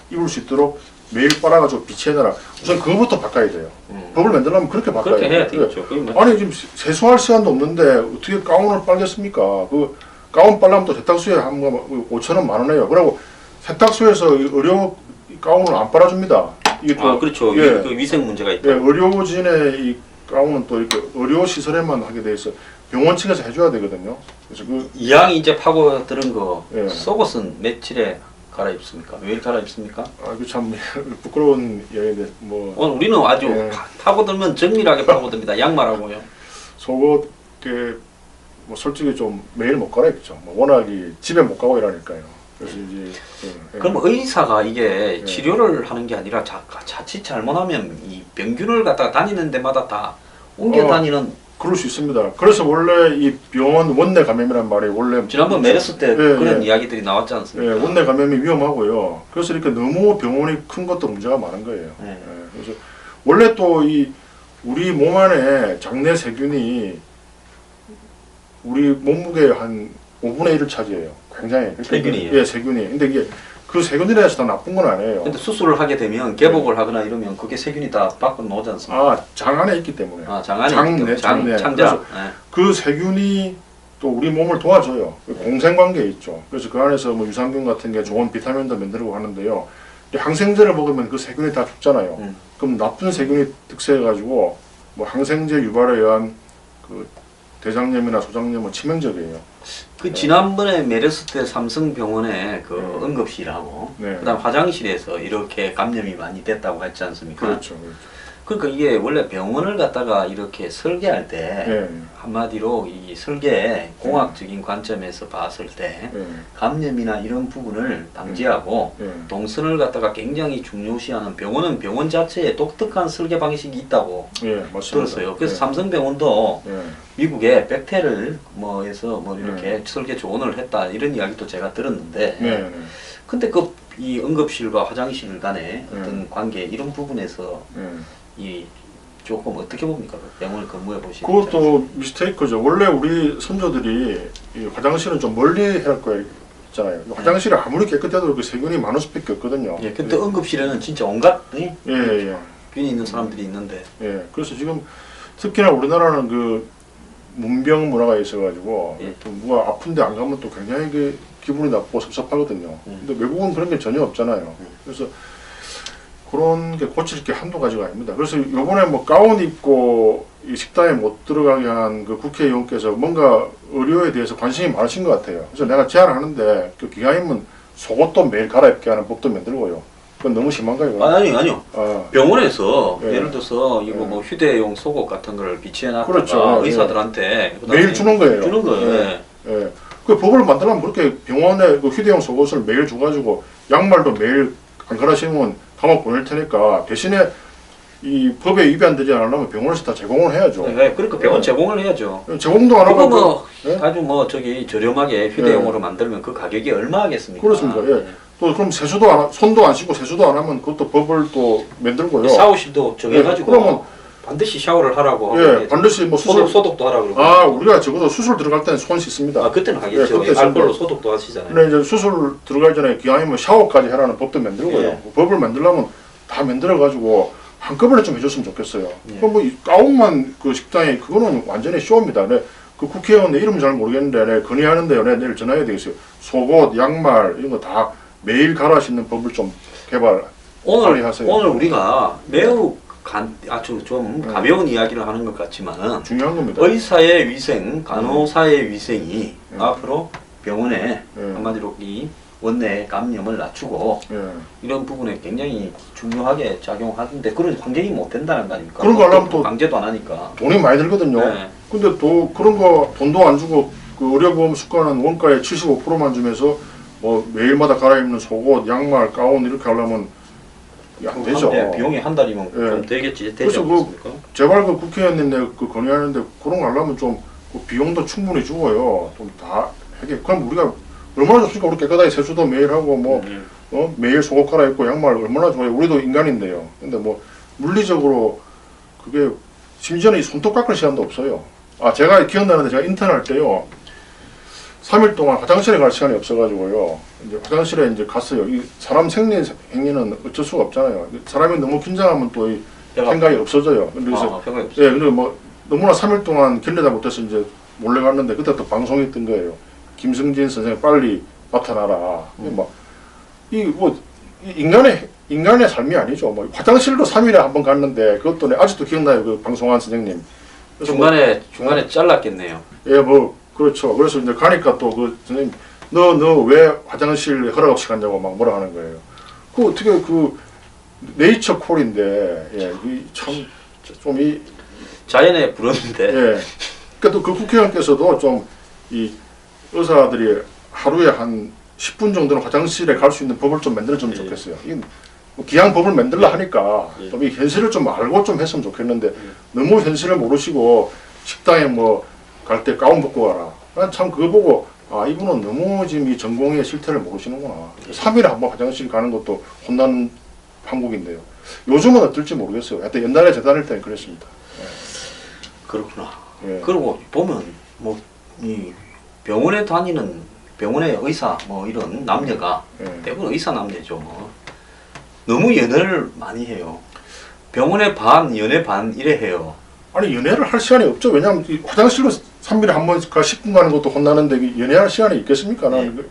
입을 수 있도록 매일 빨아가지고 비치해놔라. 우선 그거부터 바꿔야 돼요. 법을 만들려면 그렇게 바꿔야 그렇게 돼요. 해야 되겠죠. 아니 지금 세수할 시간도 없는데 어떻게 가운을 빨겠습니까? 그 가운 빨려면 또 세탁소에 한 5,000원 10,000원이에요. 그리고 세탁소에서 의료 가운을 안 빨아줍니다. 이게 또 그렇죠. 예, 그 위생 문제가 있다. 예, 의료진의 이 가운은 또 이렇게 의료 시설에만 하게 돼 있어 병원 측에서 해줘야 되거든요. 그래서 그 이왕 이제 파고들은 거 예. 속옷은 며칠에 갈아입습니까? 매일 갈아입습니까? 그 참 부끄러운 이야기인데 뭐 오늘 우리는 아주 예. 파고들면 정밀하게 파고듭니다. 양말하고요. 속옷 뭐 솔직히 좀 매일 못 갈아입죠. 뭐 워낙이 집에 못 가고 이러니까요. 그래서 이제 그럼 의사가 이게 예. 치료를 하는 게 아니라 자칫 잘못하면 이 병균을 갖다가 다니는 데마다 다 옮겨 다니는. 그럴 수 있습니다. 그래서 원래 이 병원 원내 감염이란 말이 원래 지난번 메르스 때 그런 이야기들이 나왔지 않습니까? 예, 원내 감염이 위험하고요. 그래서 이렇게 너무 병원이 큰 것도 문제가 많은 거예요. 예, 그래서 원래 또 이 우리 몸 안에 장내 세균이 우리 몸무게 한 5분의 1을 차지해요. 굉장히 세균이에요. 예, 세균이. 근데 이게 그 세균이라 해서 다 나쁜 건 아니에요. 근데 수술을 하게 되면 개복을 하거나 이러면 그게 세균이 다 밖으로 나오지 않습니까? 장 안에 있기 때문에. 장 안에 있기 때문에. 창자. 그래서 그 세균이 또 우리 몸을 도와줘요. 공생관계에 있죠. 그래서 그 안에서 뭐 유산균 같은 게 좋은 비타민도 만들고 하는데요. 항생제를 먹으면 그 세균이 다 죽잖아요. 그럼 나쁜 세균이 득세해가지고 뭐 항생제 유발에 의한 그 대장염이나 소장염은 치명적이에요. 지난번에 메르스 때 삼성병원에 그 응급실하고 네. 그다음 화장실에서 이렇게 감염이 많이 됐다고 했지 않습니까? 그렇죠. 그러니까 이게 원래 병원을 갖다가 이렇게 설계할 때 한마디로 이 설계 공학적인 관점에서 봤을 때 감염이나 이런 부분을 방지하고 동선을 갖다가 굉장히 중요시하는 병원은 병원 자체에 독특한 설계 방식이 있다고 들었어요. 그래서 삼성병원도 미국에 백태를 뭐 해서 뭐 이렇게 설계 조언을 했다 이런 이야기도 제가 들었는데 근데 이 응급실과 화장실 간의 어떤 관계 이런 부분에서 이 조금 어떻게 봅니까? 병원을 근무해 보시는 그것도 미스테이크죠. 원래 우리 선조들이 이 화장실은 좀 멀리 해야 할 거예요. 있잖아요. 화장실이 아무리 깨끗해도 그 세균이 많을 수밖에 없거든요. 예, 근데 응급실에는 진짜 온갖 균이 있는 사람들이 있는데. 예, 그래서 지금 특히나 우리나라는 그 문병 문화가 있어가지고 또 누가 아픈데 안 가면 또 굉장히 그 기분이 나쁘고 섭섭하거든요. 근데 외국은 그런 게 전혀 없잖아요. 그래서 그런 게 고칠 게 한두 가지가 아닙니다. 그래서 요번에 뭐 가운 입고 이 식당에 못 들어가게 한 그 국회의원께서 뭔가 의료에 대해서 관심이 많으신 것 같아요. 그래서 내가 제안을 하는데 그 기왕이면 속옷도 매일 갈아입게 하는 법도 만들고요. 그건 너무 심한가요? 아니요. 병원에서 예를 들어서 이거 뭐 휴대용 속옷 같은 걸 비치해놨다가 그렇죠. 의사들한테 매일 주는 거예요. 주는 거예요. 그 법을 만들려면 그렇게 병원에 그 휴대용 속옷을 매일 줘가지고 양말도 매일 안 갈아 신으면 감옥 보낼 테니까 대신에 이 법에 위반되지 않으려면 병원에서 다 제공을 해야죠. 그러니까 병원 제공을 해야죠. 제공도 안 하고 뭐 아주 뭐 저기 저렴하게 휴대용으로 만들면 그 가격이 얼마 하겠습니까? 그렇습니다. 또 그럼 세수도 안 손도 안 씻고 세수도 안 하면 그것도 법을 또 만들고요. 샤워실도 정해가지고 그러면 반드시 샤워를 하라고. 반드시 뭐 소독도 하라고 그러고. 우리가 적어도 수술 들어갈 때는 손 씻습니다. 그때는 하겠죠. 그때 알코올로 소독도 하시잖아요. 근데 이제 수술 들어가기 전에 기왕이면 샤워까지 해라는 법도 만들고요. 법을 만들려면 다 만들어가지고 한꺼번에 좀 해줬으면 좋겠어요. 그럼 뭐 가운만 그 식당에 그거는 완전히 쇼입니다. 그 국회의원 내 이름 잘 모르겠는데 건의하는데요. 내일 전화해야 되겠어요. 속옷, 양말 이런 거 다 매일 갈아 신는 법을 좀 빨리 하세요. 오늘 우리가 매우 아주 좀 가벼운 이야기를 하는 것 같지만은 중요한 겁니다. 의사의 위생, 간호사의 위생이 앞으로 병원에 한마디로 이 원내 감염을 낮추고 이런 부분에 굉장히 중요하게 작용하는데 그런 환경이 못 된다는 거 아닙니까? 그런 거 하려면 또 강제도 안 하니까 돈이 많이 들거든요. 근데 또 그런 거 돈도 안 주고 그 의료보험 수가는 원가의 75%만 주면서 뭐 매일마다 갈아입는 속옷, 양말, 가운 이렇게 하려면 안 되죠. 비용이 한 달이면 예. 좀 되겠지. 되지 그래서 않겠습니까? 제발 그 국회의원님 내가 그 건의하는데 그런 거 하려면 좀그 비용도 충분히 주고요. 좀 다 하게. 그럼 우리가 얼마나 좋습니까? 우리 깨끗하게 세수도 매일 하고 뭐 매일 속옷 갈아입고 양말 얼마나 좋아요. 우리도 인간인데요. 근데 뭐 물리적으로 그게 심지어는 이 손톱 깎을 시간도 없어요. 아 제가 기억나는데 제가 인턴할 때요. 3일 동안 화장실에 갈 시간이 없어가지고요. 이제 화장실에 이제 갔어요. 이 사람 생리 행위는 어쩔 수가 없잖아요. 사람이 너무 긴장하면 또 이 생각이 없어져요. 그래서 생각이 없어요. 예, 근데 뭐 너무나 3일 동안 견디다 못해서 이제 몰래 갔는데 그때 또 방송이 뜬 거예요. 김승진 선생 빨리 나타나라. 뭐 인간의 삶이 아니죠. 뭐 화장실도 3일에 한 번 갔는데 그것도 내 아직도 기억나요. 그 방송한 선생님. 중간에 잘랐겠네요. 예, 뭐 그렇죠. 그래서 이제 가니까 또 그 선생님 너 왜 화장실 허락 없이 갔냐고 막 뭐라 하는 거예요. 그 어떻게 그 네이처 콜인데 이 자연의 불언인데. 예. 그러니까 또 그 국회의원께서도 좀 이 의사들이 하루에 한 10분 정도는 화장실에 갈 수 있는 법을 좀 만들어주면 좋겠어요. 이뭐 기왕 법을 만들라 하니까 좀 이 현실을 좀 알고 좀 했으면 좋겠는데 너무 현실을 모르시고 식당에 뭐 갈 때 가운 벗고 가라. 난 참 그거 보고 아 이분은 너무 지금 이 전공의 실태를 모르시는구나. 3일에 한 번 화장실 가는 것도 혼나는 한국인데요. 요즘은 어떨지 모르겠어요. 하여튼 옛날에 제 다닐 때는 그랬습니다. 그렇구나. 예. 그리고 보면 뭐 이 병원에 다니는 병원의 의사 뭐 이런 남녀가 예. 대부분 의사 남녀죠. 뭐. 너무 연애를 많이 해요. 병원에 반, 연애 반 이래 해요. 아니 연애를 할 시간이 없죠. 왜냐하면 이 화장실로 3일에 한 번가 10분 가는 것도 혼나는데 연애할 시간이 있겠습니까? 나는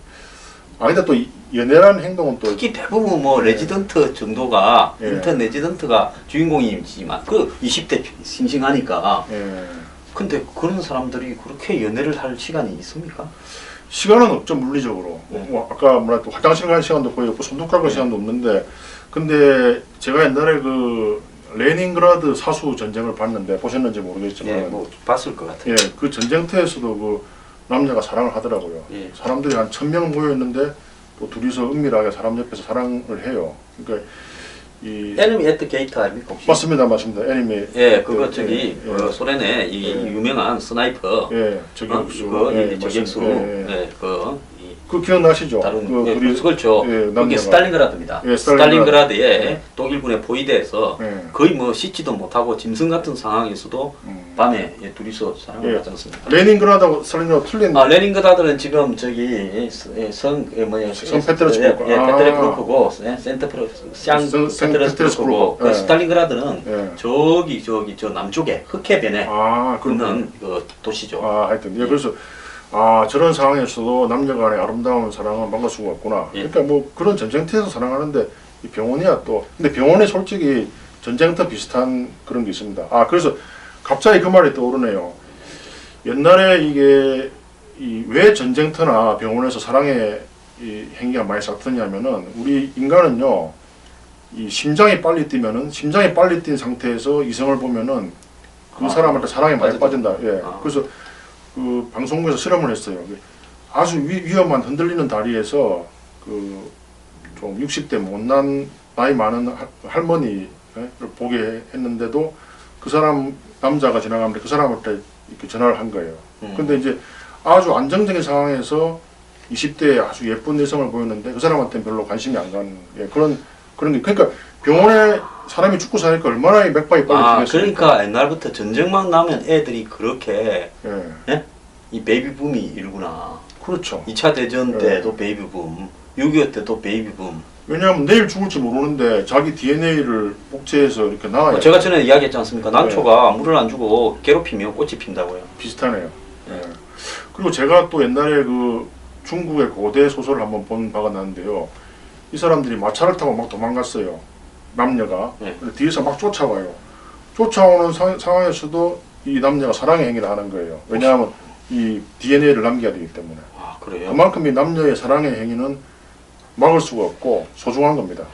근데 또 연애라는 행동은 또 특히 대부분 뭐 레지던트 정도가 예. 인턴 레지던트가 주인공이지만 그 20대 싱싱하니까. 예. 근데 그런 사람들이 그렇게 연애를 할 시간이 있습니까? 시간은 없죠 물리적으로. 네. 뭐 아까 뭐라 또 화장실 갈 시간도 거의 없고 손톱 깎을 시간도 없는데 근데 제가 옛날에 그 레닌그라드 사수 전쟁을 봤는데 보셨는지 모르겠지만 예, 뭐 봤을 것 같아요. 예, 그 전쟁터에서도 그 남녀가 사랑을 하더라고요. 예. 사람들이 한 1000명 모여 있는데 또 둘이서 은밀하게 사람 옆에서 사랑을 해요. 그러니까 이 에너미 애트 게이트 아닙니까 혹시? 맞습니다. 애니메. 예, 그거 저기 예, 그 소련의 이 예. 유명한 스나이퍼. 예, 저격수. 그거 예, 이 저격수. 맞습니다. 예, 예. 예, 그 기억나시죠? 다른 그 우리 그렇죠. 예, 그게 남녀가. 스탈린그라드입니다. 예, 스탈린그라드에 예. 독일군의 포위대에서 예. 거의 뭐 씻지도 못하고 짐승 같은 상황에서도 밤에 둘이서 사랑을 예. 하지 않습니까? 레닌그라드하고 스탈린그라드 틀린. 레닌그라드는 지금 저기 성 페테르스부르크. 페테르스부르크고 페테르스부르크고 그 예. 스탈린그라드는 예. 저기 저 남쪽에 흑해변에 그렇군요. 있는 그 도시죠. 하여튼 그래서 저런 상황에서도 남녀간의 아름다운 사랑은 막을 수가 없구나. 예. 그러니까 뭐 그런 전쟁터에서 사랑하는데 이 병원이야 또. 근데 병원에 솔직히 전쟁터 비슷한 그런 게 있습니다. 그래서 갑자기 그 말이 떠오르네요. 옛날에 이게 왜 전쟁터나 병원에서 사랑의 이 행위가 많이 싹트냐면은 우리 인간은요. 이 심장이 빨리 뛰면은 심장이 빨리 뛴 상태에서 이성을 보면은 그 사람한테 사랑에 많이 빠진다. 예. 그래서 그 방송국에서 실험을 했어요. 아주 위험한 흔들리는 다리에서 그 좀 60대 못난 나이 많은 할머니를 보게 했는데도 그 사람 남자가 지나가는데 그 사람한테 이렇게 전화를 한 거예요. 근데 이제 아주 안정적인 상황에서 20대에 아주 예쁜 여성을 보였는데 그 사람한테는 별로 관심이 안 가는 그런 게 그러니까 병원에 사람이 죽고 사니까 얼마나 맥박이 빨리 뛰겠습니까? 그러니까 옛날부터 전쟁만 나면 애들이 그렇게 예. 예? 이 베이비붐이 일구나. 그렇죠. 2차 대전 때도 베이비붐, 6.25 때도 베이비붐. 왜냐하면 내일 죽을지 모르는데 자기 DNA를 복제해서 이렇게 나와야 제가 전에 이야기했지 않습니까? 난초가 물을 안 주고 괴롭히면 꽃이 핀다고요. 비슷하네요. 예. 그리고 제가 또 옛날에 그 중국의 고대 소설을 한번 본 바가 나는데요. 이 사람들이 마차를 타고 막 도망갔어요. 남녀가. 네. 근데 뒤에서 막 쫓아와요. 쫓아오는 상황에서도 이 남녀가 사랑의 행위를 하는 거예요. 왜냐하면 이 DNA를 남겨야 되기 때문에. 그래요? 그만큼 이 남녀의 사랑의 행위는 막을 수가 없고 소중한 겁니다.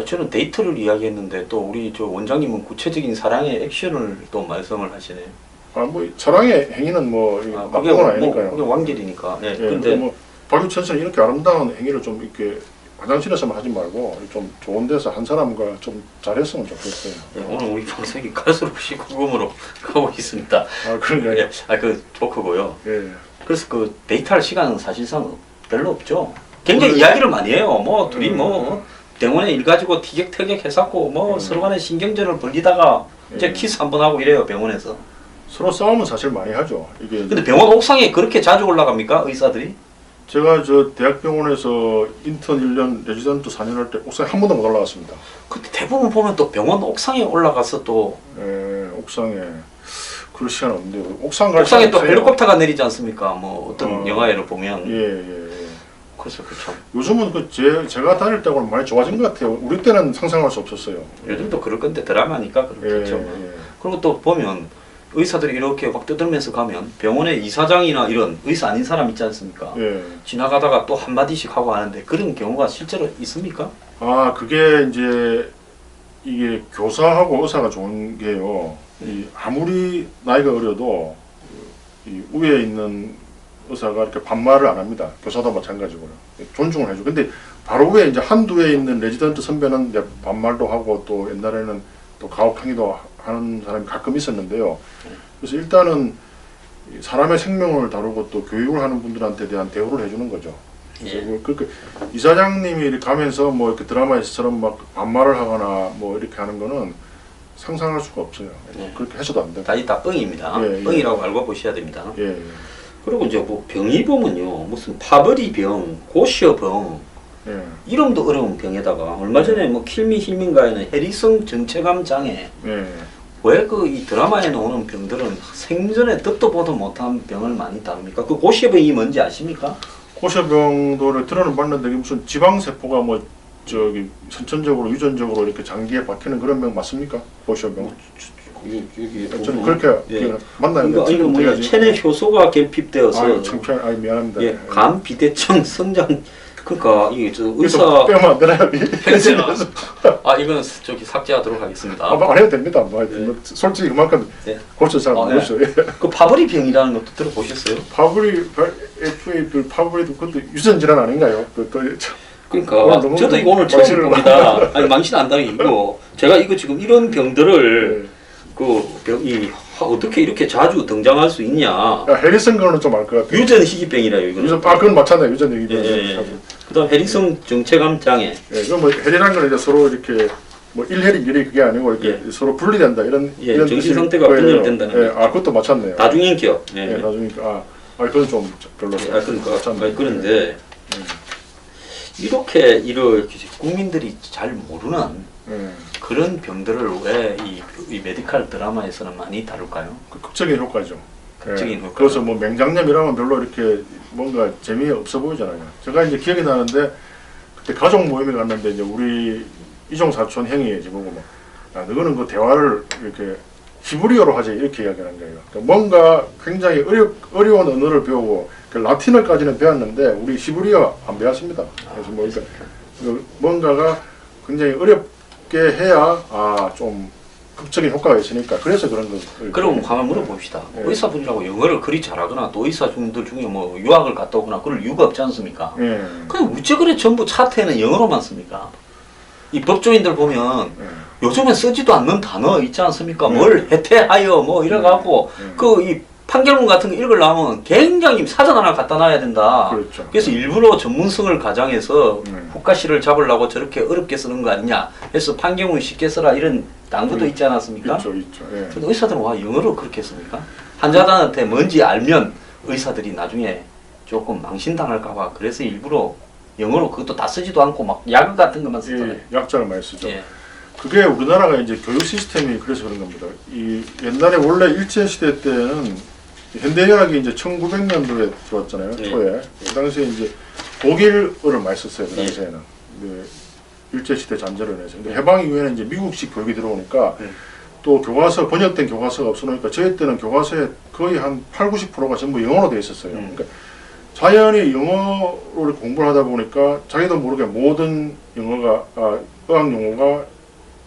저는 데이트를 이야기했는데 또 우리 저 원장님은 구체적인 사랑의 액션을 또 말씀을 하시네요. 뭐 사랑의 행위는 뭐 나쁜 건 아니니까요. 그게 완결이니까. 예. 예, 근데 뭐 박유천 씨는 이렇게 아름다운 행위를 좀 이렇게 화장실에서만 하지 말고 좀 좋은 데서 한 사람과 좀 잘했으면 좋겠어요. 예, 오늘 우리 방송이 갈수록 19금으로 가고 있습니다. 아, 그러니까요. 예, 그 조크고요. 예. 그래서 그 데이트할 시간은 사실상 별로 없죠. 굉장히 이야기를 많이 해요. 뭐 둘이 뭐 병원에 일 가지고 티격태격 했었고 뭐 서로 간에 신경전을 벌리다가 이제 키스 한번 하고 이래요 병원에서. 서로 싸움은 사실 많이 하죠. 이게 근데 병원 옥상에 그렇게 자주 올라갑니까 의사들이? 제가 저 대학병원에서 인턴 1년, 레지던트 4년 할 때 옥상에 한 번도 못 올라갔습니다. 근데 대부분 보면 또 병원 옥상에 올라가서 또 예, 옥상에 그럴 시간 없는데 옥상에 또 헬리콥터가 내리지 않습니까? 뭐 어떤 영화에를 보면. 예. 그래서 그 참. 요즘은 제가 다닐 때하고는 많이 좋아진 것 같아요. 우리 때는 상상할 수 없었어요. 요즘도 그럴 건데 드라마니까 그렇겠죠. 예. 그리고 또 보면 의사들이 이렇게 막 떠들면서 가면 병원에 이사장이나 이런 의사 아닌 사람 있지 않습니까? 예. 지나가다가 또 한마디씩 하고 하는데 그런 경우가 실제로 있습니까? 아, 그게 이제 이게 교사하고 의사가 좋은 게요. 이 아무리 나이가 어려도 이 위에 있는 의사가 이렇게 반말을 안 합니다. 교사도 마찬가지고요. 존중을 해줘. 근데 바로 위에 이제 한두에 있는 레지던트 선배는 이제 반말도 하고 또 옛날에는 또 가혹행위도 하는 사람이 가끔 있었는데요. 그래서 일단은 사람의 생명을 다루고 또 교육을 하는 분들한테 대한 대우를 해주는 거죠. 그러니까 이사장님이 이렇게 가면서 뭐 이렇게 드라마에서처럼 막 반말을 하거나 뭐 이렇게 하는 거는 상상할 수가 없어요. 그렇게 해서도 안 돼요. 다 뻥입니다. 뻥이라고 알고 보셔야 됩니다. 그리고 이제 뭐 병이 보면요, 무슨 파버리 병, 고시어 병, 이름도 어려운 병에다가 얼마 전에 뭐 킬미 힐민가에는 해리성 정체감 장애. 왜 그 이 드라마에 나오는 병들은 생전에 듣도 보도 못한 병을 많이 다룹니까? 그 고시어 병이 뭔지 아십니까? 고시어병도 들어는 봤는데 무슨 지방세포가 뭐 저기 선천적으로 유전적으로 이렇게 장기에 박히는 그런 병 맞습니까? 고시어병? 여기 저는 그렇게 맞나요? 이거 뭐 체내 효소가 결핍되어서 창피한 미안합니다. 간 비대증 성장 그러니까 이게 저 의사 빼면 안 되나요? 이거는 저기 삭제하도록 하겠습니다. 안 해도 됩니다. 뭐 솔직히 그만큼 고쳐 잘 모르죠. 그 파브리 병이라는 것도 들어보셨어요? FA도 파브리도 그것도 유전 질환 아닌가요? 그러니까 저도 이거 오늘 처음 봅니다. 아니 망신 안다기고 제가 이거 지금 이런 병들을 그 병이 어떻게 이렇게 자주 등장할 수 있냐? 해리슨 거는 좀 알 것 같아요. 유전 희귀병이라요 이거. 그건 맞잖아요. 유전 희귀병. 그다음 해리성 정체감 장애. 그럼 뭐 해리라는 건 이제 서로 이렇게 뭐 1해리 2해리 그게 아니고 이렇게 서로 분리된다 이런 정신 상태가 분열된다는 거. 그것도 맞췄네요. 다중인격. 다중인격. 그건 좀 별로죠. 그러니까 그런데 이렇게 국민들이 잘 모르는 그런 병들을 왜 이 메디컬 드라마에서는 많이 다룰까요? 극적인 효과죠. 극적인 효과. 그래서 뭐 맹장염이라면 별로 이렇게 뭔가 재미없어 보이잖아요. 제가 이제 기억이 나는데 그때 가족 모임에 갔는데 이제 우리 이종 사촌 형이 보고 막 너는 그 대화를 이렇게 히브리어로 하지 이렇게 이야기하는 거예요. 그러니까 뭔가 굉장히 어려운 언어를 배우고 라틴어까지는 배웠는데 우리 히브리어 안 배웠습니다. 그래서 뭐 그러니까 뭔가가 굉장히 어렵게 해야 좀 극적인 효과가 있으니까 그래서 그런 거. 그럼 한번 물어봅시다. 의사분이라고 영어를 그리 잘하거나 또 의사분들 중에 뭐 유학을 갔다 오거나 그럴 이유가 없지 않습니까? 그럼 어째 그래 전부 차트에는 영어로만 씁니까? 이 법조인들 보면 요즘엔 쓰지도 않는 단어 있지 않습니까? 뭘 해태하여 뭐 이래갖고 그 이 판결문 같은 거 읽으려면 굉장히 사전 하나 갖다 놔야 된다. 그렇죠. 그래서 일부러 전문성을 가장해서 국가시를 잡으려고 저렇게 어렵게 쓰는 거 아니냐 해서 판결문 쉽게 써라 이런 당부도 있지 않았습니까? 있죠. 근데 의사들은 와 영어로 그렇게 씁니까? 환자들한테 뭔지 알면 의사들이 나중에 조금 망신당할까봐 그래서 일부러 영어로 그것도 다 쓰지도 않고 막 약을 같은 것만 쓰잖아요. 약자를 많이 쓰죠. 그게 우리나라가 이제 교육 시스템이 그래서 그런 겁니다. 이 옛날에 원래 일제 시대 때는 현대의학이 이제 1900년도에 들어왔잖아요. 초에. 그 당시에 이제 독일어를 많이 썼어요. 그 당시에는. 일제 시대 잔재로 인해서. 근데 해방 이후에는 이제 미국식 교육이 들어오니까 또 교과서 번역된 교과서가 없어놓으니까 저희 때는 교과서에 거의 한 80~90%가 전부 영어로 되어 있었어요. 그러니까 자연히 영어를 공부를 하다 보니까 자기도 모르게 모든 영어가 의학 용어가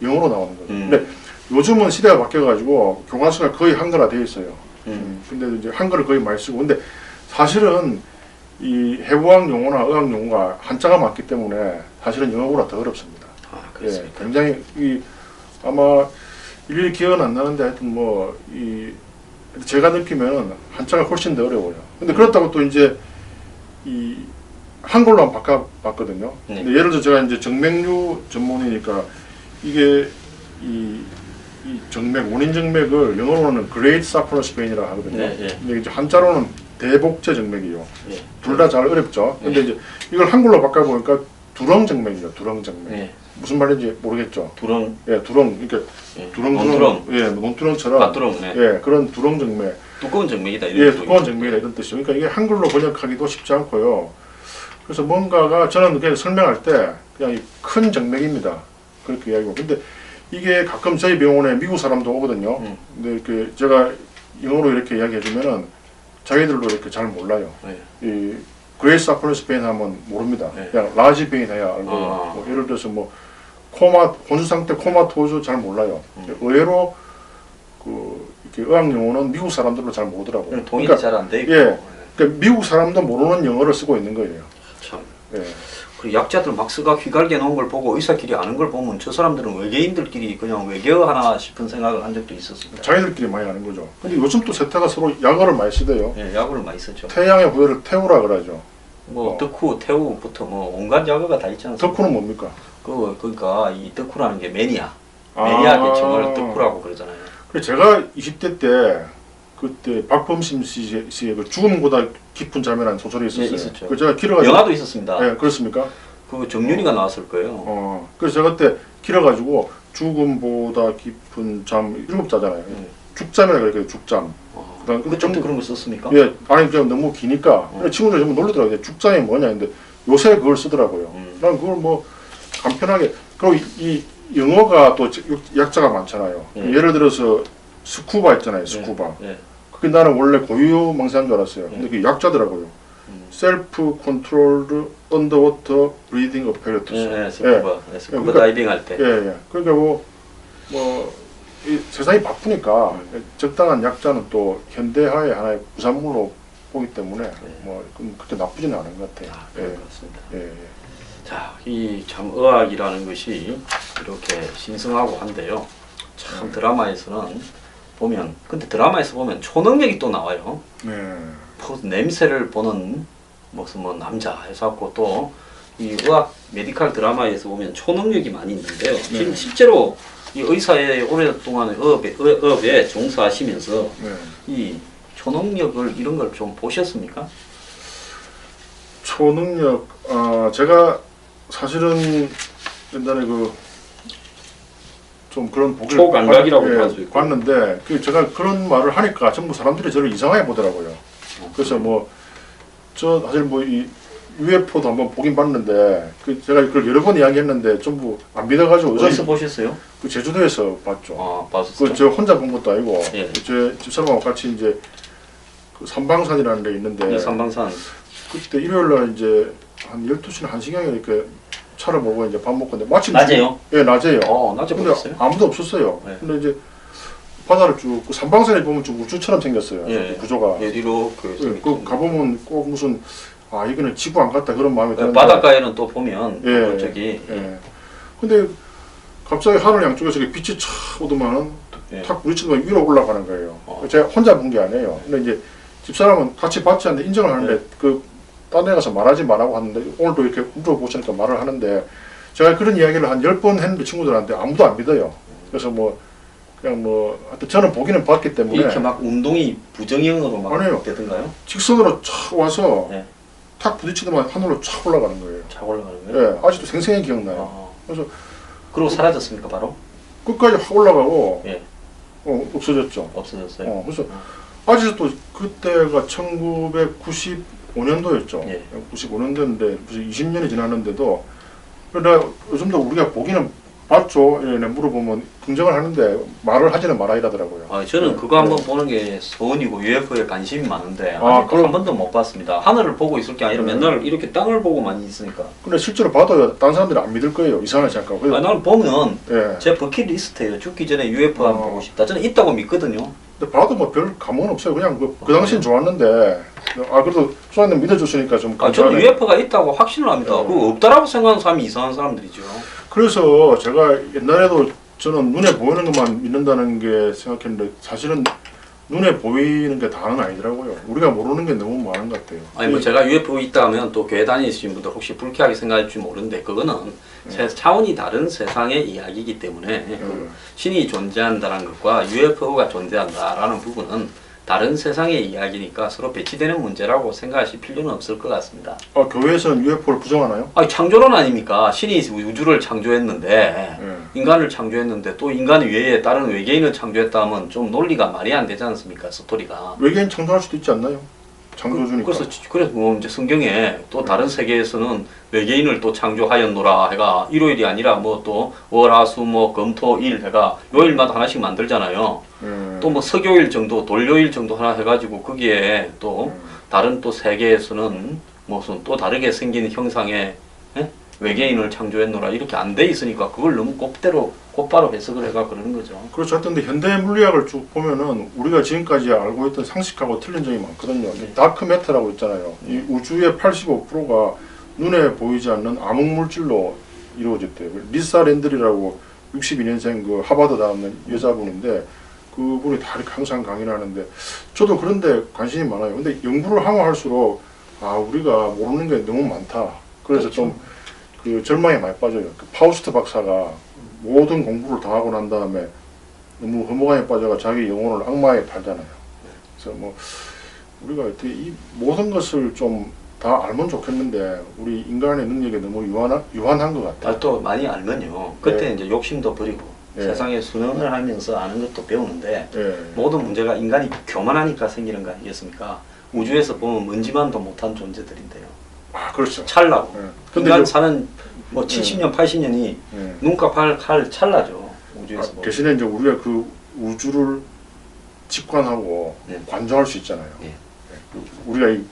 영어로 나오는 거죠. 근데 요즘은 시대가 바뀌어가지고 교과서가 거의 한글화 되어 있어요. 근데 이제 한글을 거의 많이 쓰고. 근데 사실은 이 해부학 용어나 의학 용어가 한자가 많기 때문에 사실은 영어보다 더 어렵습니다. 아, 그렇습니까? 예, 굉장히 아마 일일이 기억은 안 나는데 하여튼 제가 느끼면 한자가 훨씬 더 어려워요. 근데 그렇다고 또 이제 이 한글로 한번 바꿔봤거든요. 근데 예를 들어 제가 이제 정맥류 전문이니까 이게 이 정맥, 원인 정맥을 영어로는 Great Saphenous Vein이라고 하거든요. 근데 이제 한자로는 대복제 정맥이요. 둘 다 잘 어렵죠. 근데 이제 이걸 한글로 바꿔보니까 두렁 정맥이요. 두렁 정맥. 무슨 말인지 모르겠죠. 두렁. 예, 두렁. 그러니까 논두렁. 예, 논두렁처럼. 밭두렁. 예, 그런 두렁 정맥. 두꺼운 정맥이다. 예, 두꺼운 정맥이다 이런 뜻이죠. 그러니까 이게 한글로 번역하기도 쉽지 않고요. 그래서 뭔가가 저는 그냥 설명할 때 그냥 큰 정맥입니다. 그렇게 이야기하고. 근데 이게 가끔 저희 병원에 미국 사람도 오거든요. 근데 이렇게 제가 영어로 이렇게 이야기해주면은 자기들도 이렇게 잘 몰라요. 이 그레이스 아플러스 베인 하면 모릅니다. 그냥 라지 베인 해야 알고. 뭐 예를 들어서 뭐 혼수 상태 코마토즈 잘 몰라요. 의외로 이렇게 의학 용어는 미국 사람들도 잘 모르더라고요. 동의가 잘 안 돼 있고. 예, 그러니까 미국 사람도 모르는 영어를 쓰고 있는 거예요. 참. 예. 그 약자들 막 쓰가 휘갈겨 놓은 걸 보고 의사끼리 아는 걸 보면 저 사람들은 외계인들끼리 그냥 외계어하나 싶은 생각을 한 적도 있었습니다. 자기들끼리 많이 아는 거죠. 근데 요즘 또 세태가 서로 약어를 많이 쓰대요. 예, 약어를 많이 쓰죠. 태양의 후예를 태우라 그러죠. 뭐 덕후, 태우부터 뭐 온갖 약어가 다 있지 않습니까? 덕후는 뭡니까? 그러니까 이 덕후라는 게 매니아 계층을 덕후라고 그러잖아요. 그래 제가 20대 때 그때 박범심 씨의 그 죽음보다 깊은 잠이라는 소설이 있었어요. 예, 있었죠. 그 제가 길어가지고 영화도 있었습니다. 예, 그렇습니까? 그 정윤이가 나왔을 거예요. 그래서 제가 그때 길어가지고 죽음보다 깊은 잠 7자잖아요. 죽잠이라 그래요. 죽잠. 근데 좀 그런 거 썼습니까? 예, 아니 그냥 너무 기니까 친구들이 전부 놀리더라고요. 죽잠이 뭐냐 근데 요새 그걸 쓰더라고요. 난 그걸 뭐 간편하게. 그리고 이 영어가 또 약자가 많잖아요. 예를 들어서 스쿠바 있잖아요. 스쿠바. 그게 나는 원래 고유명사인 줄 알았어요. 근데 그게 약자더라고요. 셀프 컨트롤드 언더워터 브리딩 어페러투스. 스쿠버 그러니까, 다이빙 할 때. 예. 그러니까 이 세상이 바쁘니까 적당한 약자는 또 현대화의 하나의 부산물로 보기 때문에 뭐 그렇게 나쁘지는 않은 것 같아요. 그렇습니다. 예. 자, 이 참 의학이라는 것이 이렇게 신성하고 한데요. 참 드라마에서는 보면, 근데 드라마에서 보면 초능력이 또 나와요. 냄새를 보는 무슨 뭐 남자 해서갖고 또 이 의학 메디칼 드라마에서 보면 초능력이 많이 있는데요. 지금 실제로 이 의사의 오랫동안 의업에 종사하시면서 이 초능력을 이런 걸 좀 보셨습니까? 초능력, 제가 사실은 옛날에 좀 그런 보기를 초감각이라고 할 수 있고 봤는데 제가 그런 말을 하니까 전부 사람들이 저를 이상하게 보더라고요. 그래서 저 사실 이 UFO도 한번 보긴 봤는데 제가 그걸 여러 번 이야기했는데 전부 안 믿어가지고 어디서 보셨어요? 제주도에서 봤죠. 봤었죠. 저 혼자 본 것도 아니고 예. 제 집사람하고 같이 이제 삼방산이라는 데 있는데 삼방산 그때 일요일날 이제 한 12시나 1시경에 이렇게 차를 몰고 이제 밥 먹고 있는데 마침 낮에요? 예, 낮에요. 낮에 근데 보셨어요? 아무도 없었어요. 네. 근데 이제 바다를 쭉 삼방산에 보면 좀 우주처럼 생겼어요. 구조가. 이렇게 가보면 꼭 무슨 이거는 지구 안 같다 그런 마음이 드는데 바닷가에는 또 보면 저기 근데 갑자기 하늘 양쪽에서 빛이 촥 오더만은 탁 부딪히더만 위로 올라가는 거예요. 제가 혼자 본 게 아니에요. 근데 이제 집사람은 같이 봤지 않는데 인정을 하는데 딴 데 가서 말하지 말라고 하는데 오늘도 이렇게 물어보시니까 말을 하는데 제가 그런 이야기를 한 10번 했는데 친구들한테 아무도 안 믿어요. 그래서 하여튼 저는 보기는 봤기 때문에 이렇게 막 운동이 부정형으로 막 아니에요. 되던가요? 직선으로 촥 와서 탁 부딪히더만 하늘로 촥 올라가는 거예요. 쫙 올라가는 거예요? 예, 아직도 생생히 기억나요. 그래서 그리고 사라졌습니까 바로? 끝까지 확 올라가고 없어졌죠. 없어졌어요. 그래서 아직도 그때가 1995년도였죠. 95년도인데 무슨 20년이 지났는데도 내가 요즘도 우리가 보기는 봤죠. 물어보면 긍정을 하는데 말을 하지는 말아 이라더라고요. 저는 그거 한번 보는 게 소원이고 UFO에 관심이 많은데 아직도 한 번도 못 봤습니다. 하늘을 보고 있을 게 아니라 맨날 이렇게 땅을 보고만 있으니까. 근데 실제로 봐도 다른 사람들이 안 믿을 거예요. 이상하게 생각하고. 나는 보면 제 버킷리스트예요. 죽기 전에 UFO 한번 보고 싶다. 저는 있다고 믿거든요. 근데 봐도 뭐 별 감흥은 없어요. 그냥 그 당시엔 좋았는데 그래도 수아님 믿어줬으니까 좀 저는 감사하네. UFO가 있다고 확신을 합니다. 그거 없다라고 생각하는 사람이 이상한 사람들이죠. 그래서 제가 옛날에도 저는 눈에 보이는 것만 믿는다는 게 생각했는데 사실은 눈에 보이는 게 다는 아니더라고요. 우리가 모르는 게 너무 많은 것 같아요. 아니 뭐 제가 UFO 있다 하면 또 교회 다니시는 분들 혹시 불쾌하게 생각할지 모르는데 그거는 차원이 다른 세상의 이야기이기 때문에 신이 존재한다는 것과 UFO가 존재한다라는 부분은 다른 세상의 이야기니까 서로 배치되는 문제라고 생각하실 필요는 없을 것 같습니다. 교회에서는 UFO를 부정하나요? 아니 창조론 아닙니까? 신이 우주를 창조했는데 인간을 창조했는데 또 인간 외에 다른 외계인을 창조했다 하면 좀 논리가 말이 안 되지 않습니까? 스토리가. 외계인 창조할 수도 있지 않나요? 창조주니까. 그래서 뭐 이제 성경에 또 다른 세계에서는 외계인을 또 창조하였노라 해가 일요일이 아니라 뭐 또 월화수 뭐 금토일 해가 요일마다 하나씩 만들잖아요. 또 뭐 석요일 정도 돌요일 정도 하나 해가지고 거기에 또 다른 또 세계에서는 무슨 또 다르게 생긴 형상의 외계인을 창조했노라 이렇게 안 돼 있으니까 그걸 너무 곧바로 해석을 해가 그러는 거죠. 그렇죠. 하여튼 근데 현대 물리학을 쭉 보면은 우리가 지금까지 알고 있던 상식하고 틀린 점이 많거든요. 다크 매터라고 있잖아요. 이 우주의 85%가 눈에 보이지 않는 암흑 물질로 이루어졌대요. 리사 랜들이라고 62년생 그 하버드 다니는 여자분인데 그분이 다 이렇게 항상 강의를 하는데 저도 그런데 관심이 많아요. 근데 연구를 하면 할수록 우리가 모르는 게 너무 많다. 그래서 그렇죠. 좀 그 절망에 많이 빠져요. 그 파우스트 박사가 모든 공부를 다 하고 난 다음에 너무 허무감에 빠져가 자기 영혼을 악마에 팔잖아요. 그래서 뭐 우리가 어떻게 이 모든 것을 좀 다 알면 좋겠는데 우리 인간의 능력이 너무 유한한 것 같아요. 또 많이 알면요. 그때 이제 욕심도 버리고 세상에 순응을 하면서 아는 것도 배우는데 모든 문제가 인간이 교만하니까 생기는 거 아니겠습니까? 우주에서 보면 먼지만도 못한 존재들인데요. 그렇죠. 찰나고. 근데 인간 사는 뭐 70년, 80년이 눈과 칼 찰나죠. 우주에서 보면. 대신에 이제 우리가 그 우주를 직관하고 관조할 수 있잖아요. 우리가 이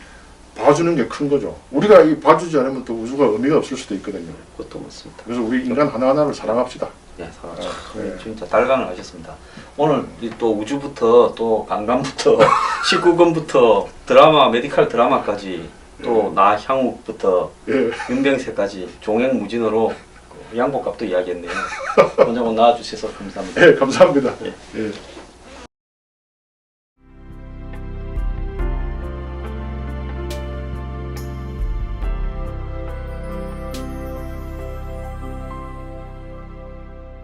봐주는 게 큰 거죠. 우리가 이 봐주지 않으면 또 우주가 의미가 없을 수도 있거든요. 그것도 맞습니다. 그래서 우리 인간 하나하나를 사랑합시다. 진짜 달강을 하셨습니다. 오늘 또 우주부터 또 강간부터 19금부터 드라마, 메디칼 드라마까지 또 나향욱부터 윤병세까지 종횡무진으로 양복값도 이야기했네요. 먼저 나와주셔서 감사합니다. 감사합니다.